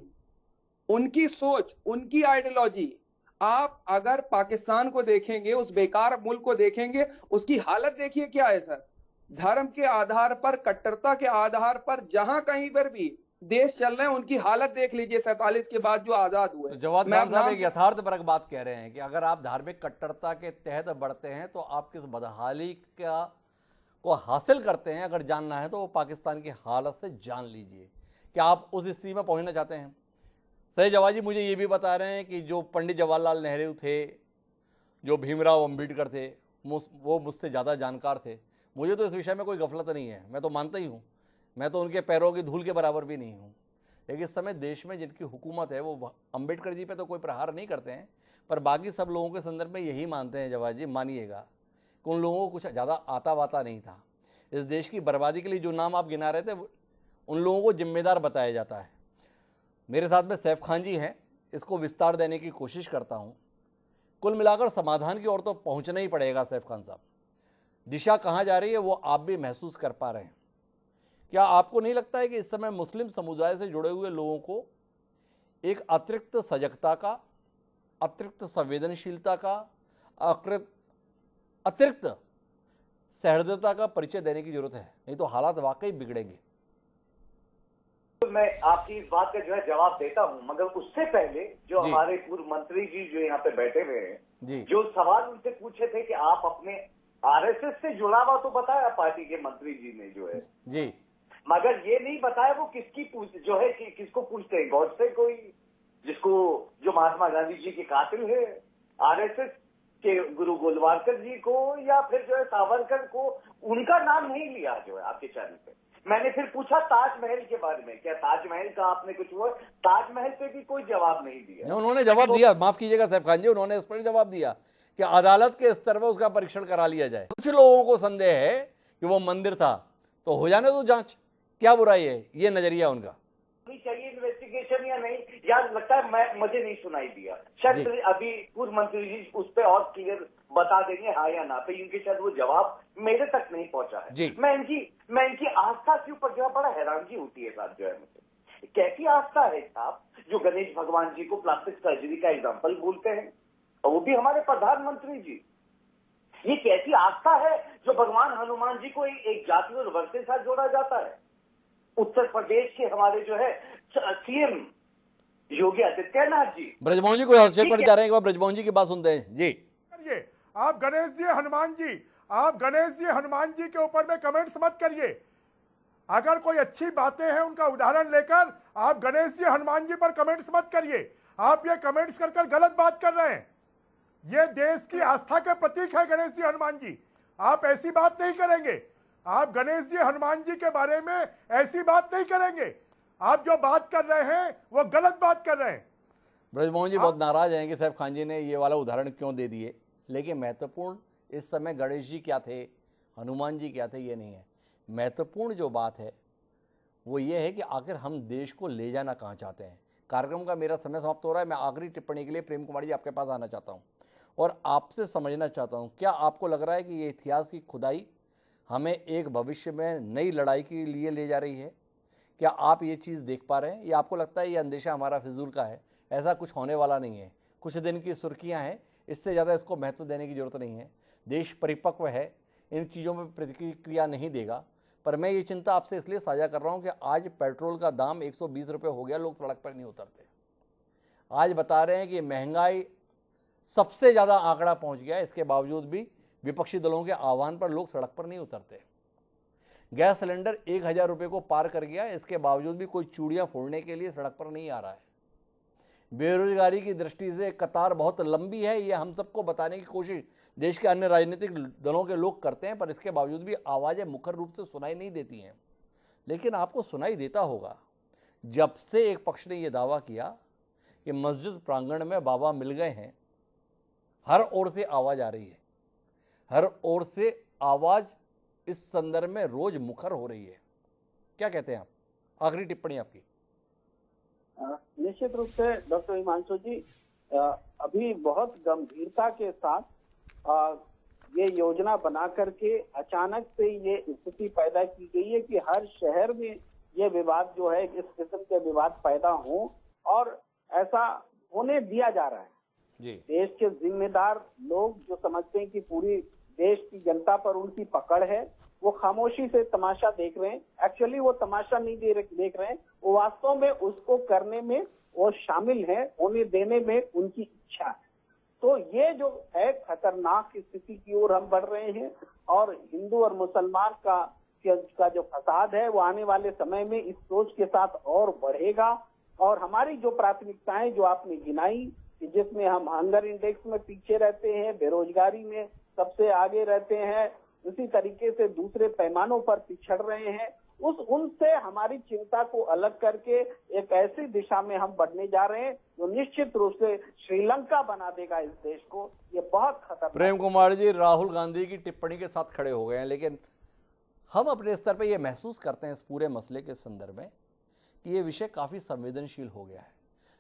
उनकी सोच, उनकी आइडियोलॉजी, आप अगर पाकिस्तान को देखेंगे, उस बेकार मुल्क को देखेंगे, उसकी हालत देखिए क्या है सर। धर्म के आधार पर, कट्टरता के आधार पर जहां कहीं पर भी देश चल रहे हैं, उनकी हालत देख लीजिए 47 के बाद जो आजाद हुए। तो जवाद खान साहब एक यथार्थपरक बात कह रहे हैं कि अगर आप धार्मिक कट्टरता के तहत बढ़ते हैं तो आप किस बदहाली का को हासिल करते हैं, अगर जानना है तो वो पाकिस्तान की हालत से जान लीजिए। क्या आप उस स्थिति में पहुंचना चाहते हैं? सही जवाब जी मुझे ये भी बता रहे हैं कि जो पंडित जवाहरलाल नेहरू थे, जो भीमराव अंबेडकर थे, वो मुझसे ज़्यादा जानकार थे। मुझे तो इस विषय में कोई गफलत नहीं है, मैं तो मानता ही हूँ, मैं तो उनके पैरों की धूल के बराबर भी नहीं हूँ। लेकिन इस समय देश में जिनकी हुकूमत है वो अंबेडकर जी पे तो कोई प्रहार नहीं करते हैं, पर बाकी सब लोगों के संदर्भ में यही मानते हैं जवाब जी, मानिएगा कि उन लोगों को कुछ ज़्यादा आता वाता नहीं था। इस देश की बर्बादी के लिए जो नाम आप गिना रहे थे उन लोगों को जिम्मेदार बताया जाता है। मेरे साथ में सैफ खान जी हैं, इसको विस्तार देने की कोशिश करता हूँ। कुल मिलाकर समाधान की ओर तो पहुँचना ही पड़ेगा सैफ खान साहब। दिशा कहाँ जा रही है वो आप भी महसूस कर पा रहे हैं। क्या आपको नहीं लगता है कि इस समय मुस्लिम समुदाय से जुड़े हुए लोगों को एक अतिरिक्त सजगता का, अतिरिक्त संवेदनशीलता का, अतिरिक्त सहृदयता का परिचय देने की जरूरत है, नहीं तो हालात वाकई बिगड़ेंगे। तो मैं आपकी इस बात का जो है जवाब देता हूं, मगर उससे पहले जो हमारे पूर्व मंत्री जी जो यहाँ पे बैठे हुए हैं, जो सवाल उनसे पूछे थे कि आप अपने आरएसएस से जुड़ा हुआ तो बताया पार्टी के मंत्री जी ने जो है जी, मगर ये नहीं बताया वो किसकी जो है कि किसको पूछते हैं, गॉड से कोई जिसको जो महात्मा गांधी जी के कातिल है, आरएसएस के गुरु गोलवालकर जी को, या फिर जो है सावरकर को, उनका नाम नहीं लिया जो है आपके चैनल पे। मैंने फिर पूछा ताजमहल के बारे में, क्या ताजमहल का आपने कुछ हुआ, ताजमहल पे भी कोई जवाब नहीं दिया। उन्होंने जवाब दिया, माफ कीजिएगा सैफ खान जी, उन्होंने इस पर जवाब दिया कि अदालत के स्तर पर उसका परीक्षण करा लिया जाए। कुछ लोगों को संदेह है कि वो मंदिर था, तो हो जाने दो जांच, क्या बुराई है, ये नजरिया उनका। चाहिए इन्वेस्टिगेशन या नहीं, या लगता है मुझे नहीं सुनाई दिया, शायद अभी पूर्व मंत्री जी उस पर और क्लियर बता देंगे हाँ या ना पे, क्योंकि शायद वो जवाब मेरे तक नहीं पहुंचा है। मैं इनकी आस्था के ऊपर जो है बड़ा हैरानगी होती है साहब, जो है मुझे कैसी आस्था है साहब, जो गणेश भगवान जी को प्लास्टिक सर्जरी का एग्जाम्पल बोलते हैं, और वो भी हमारे प्रधानमंत्री जी। ये कैसी आस्था है जो भगवान हनुमान जी को एक जाति और वर्ग के साथ जोड़ा जाता है। उत्तर प्रदेश के हमारे जो है सीएम योगी आदित्यनाथ जी, ब्रजमोहन जी को हस्तक्षेप कर जा रहे हैं, ब्रजमोहन जी की बात सुनते हैं जी। आप गणेश जी हनुमान जी के ऊपर में कमेंट्स मत करिए। अगर कोई अच्छी बातें हैं उनका उदाहरण लेकर आप गणेश जी हनुमान जी पर कमेंट्स मत करिए। आप ये कमेंट्स कर गलत बात कर रहे हैं। ये देश की आस्था के प्रतीक है गणेश जी हनुमान जी, आप ऐसी बात नहीं करेंगे। आप गणेश जी हनुमान जी के बारे में ऐसी बात नहीं करेंगे। आप जो बात कर रहे हैं वो गलत बात कर रहे हैं। ब्रजमोहन जी बहुत नाराज हैं कि सैफ खान जी ने ये वाला उदाहरण क्यों दे दिए, लेकिन महत्वपूर्ण इस समय गणेश जी क्या थे, हनुमान जी क्या थे, ये नहीं है। महत्वपूर्ण जो बात है वो ये है कि आखिर हम देश को ले जाना कहाँ चाहते हैं। कार्यक्रम का मेरा समय समाप्त हो रहा है। मैं आखिरी टिप्पणी के लिए प्रेम कुमार जी आपके पास आना चाहता हूँ और आपसे समझना चाहता हूँ, क्या आपको लग रहा है कि ये इतिहास की खुदाई हमें एक भविष्य में नई लड़ाई के लिए ले जा रही है? क्या आप ये चीज़ देख पा रहे हैं, या आपको लगता है ये अंदेशा हमारा फिजूल का है, ऐसा कुछ होने वाला नहीं है, कुछ दिन की सुर्खियां हैं, इससे ज़्यादा इसको महत्व देने की ज़रूरत नहीं है, देश परिपक्व है, इन चीज़ों में प्रतिक्रिया नहीं देगा। पर मैं ये चिंता आपसे इसलिए साझा कर रहा हूँ कि आज पेट्रोल का दाम 120 रुपये हो गया, लोग सड़क पर नहीं उतरते। आज बता रहे हैं कि महंगाई सबसे ज़्यादा आंकड़ा पहुँच गया, इसके बावजूद भी विपक्षी दलों के आह्वान पर लोग सड़क पर नहीं उतरते। गैस सिलेंडर 1000 रुपये को पार कर गया, इसके बावजूद भी कोई चूड़ियां फोड़ने के लिए सड़क पर नहीं आ रहा है। बेरोजगारी की दृष्टि से कतार बहुत लंबी है, ये हम सबको बताने की कोशिश देश के अन्य राजनीतिक दलों के लोग करते हैं, पर इसके बावजूद भी आवाज़ें मुखर रूप से सुनाई नहीं देती हैं। लेकिन आपको सुनाई देता होगा, जब से एक पक्ष ने यह दावा किया कि मस्जिद प्रांगण में बाबा मिल गए हैं, हर ओर से आवाज़ आ रही है, हर ओर से आवाज़ इस संदर्भ में रोज मुखर हो रही है। क्या कहते हैं आप? आखिरी टिप्पणी आपकी। निश्चित रूप से डॉक्टर हिमांशु जी, अभी बहुत गंभीरता के साथ ये योजना बना करके अचानक से ये स्थिति पैदा की गई है कि हर शहर में ये विवाद जो है, इस किस्म के विवाद पैदा हो, और ऐसा होने दिया जा रहा है जी। देश के जिम्मेदार लोग जो समझते हैं कि पूरी देश की जनता पर उनकी पकड़ है, वो खामोशी से तमाशा देख रहे हैं। एक्चुअली वो तमाशा नहीं देख रहे हैं, वो वास्तव में उसको करने में वो शामिल है, होने देने में उनकी इच्छा है। तो ये जो है खतरनाक स्थिति की ओर हम बढ़ रहे हैं, और हिंदू और मुसलमान का जो फसाद है वो आने वाले समय में इस सोच के साथ और बढ़ेगा। और हमारी जो प्राथमिकताएं जो आपने गिनाई, जिसमें हम हंगर इंडेक्स में पीछे रहते हैं, बेरोजगारी में सबसे आगे रहते हैं, उसी तरीके से दूसरे पैमानों पर पिछड़ रहे हैं, उनसे हमारी चिंता को अलग करके एक ऐसी दिशा में हम बढ़ने जा रहे हैं जो निश्चित रूप से श्रीलंका बना देगा इस देश को। ये बहुत खतरनाक। प्रेम कुमार जी राहुल गांधी की टिप्पणी के साथ खड़े हो गए हैं, लेकिन हम अपने स्तर पर यह महसूस करते हैं इस पूरे मसले के संदर्भ में कि ये विषय काफ़ी संवेदनशील हो गया है।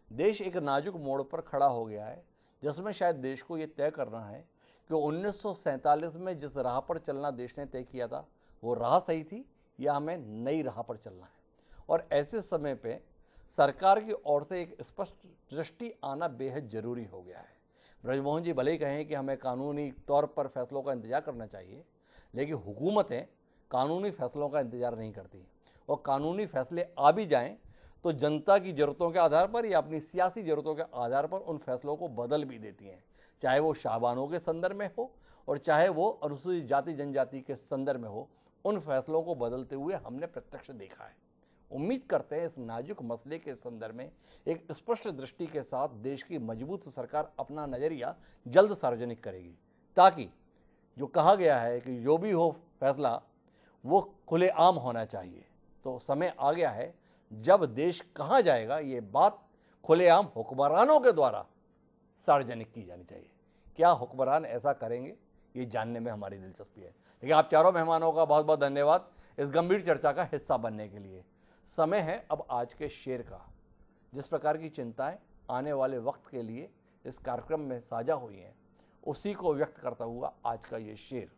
देश एक नाजुक मोड़ पर खड़ा हो गया है, जिसमें शायद देश को ये तय करना है कि 1947 में जिस राह पर चलना देश ने तय किया था वो राह सही थी या हमें नई राह पर चलना है। और ऐसे समय पे सरकार की ओर से एक स्पष्ट दृष्टि आना बेहद जरूरी हो गया है। ब्रजमोहन जी भले ही कहें कि हमें कानूनी तौर पर फैसलों का इंतजार करना चाहिए, लेकिन हुकूमतें कानूनी फैसलों का इंतजार नहीं करती, और कानूनी फैसले आ भी जाएं तो जनता की ज़रूरतों के आधार पर या अपनी सियासी ज़रूरतों के आधार पर उन फैसलों को बदल भी देती हैं, चाहे वो शाहबानों के संदर्भ में हो और चाहे वो अनुसूचित जाति जनजाति के संदर्भ में हो। उन फैसलों को बदलते हुए हमने प्रत्यक्ष देखा है। उम्मीद करते हैं इस नाजुक मसले के संदर्भ में एक स्पष्ट दृष्टि के साथ देश की मजबूत सरकार अपना नज़रिया जल्द सार्वजनिक करेगी, ताकि जो कहा गया है कि जो भी हो फैसला वो खुलेआम होना चाहिए। तो समय आ गया है जब देश कहाँ जाएगा ये बात खुलेआम हुक्मरानों के द्वारा सार्वजनिक की जानी चाहिए। क्या हुक्मरान ऐसा करेंगे, ये जानने में हमारी दिलचस्पी है। लेकिन आप चारों मेहमानों का बहुत बहुत धन्यवाद इस गंभीर चर्चा का हिस्सा बनने के लिए। समय है अब आज के शेर का। जिस प्रकार की चिंताएं आने वाले वक्त के लिए इस कार्यक्रम में साझा हुई हैं, उसी को व्यक्त करता हुआ आज का ये शेर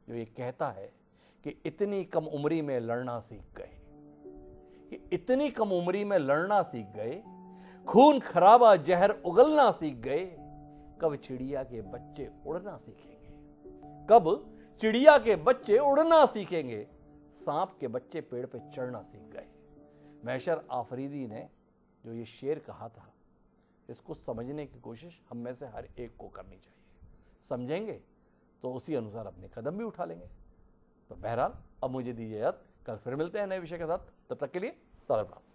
जो ये कहता है कि इतनी कम उम्री में लड़ना सीख गए, कि इतनी कम उम्री में लड़ना सीख गए, खून खराबा जहर उगलना सीख गए, कब चिड़िया के बच्चे उड़ना सीखेंगे, कब चिड़िया के बच्चे उड़ना सीखेंगे, सांप के बच्चे पेड़ पे चढ़ना सीख गए। महशर आफरीदी ने जो ये शेर कहा था, इसको समझने की कोशिश हम में से हर एक को करनी चाहिए। समझेंगे तो उसी अनुसार अपने कदम भी उठा लेंगे। तो बहरहाल अब मुझे दीजिए इजाजत, कल फिर मिलते हैं नए विषय के साथ। तब तक के लिए सलाम।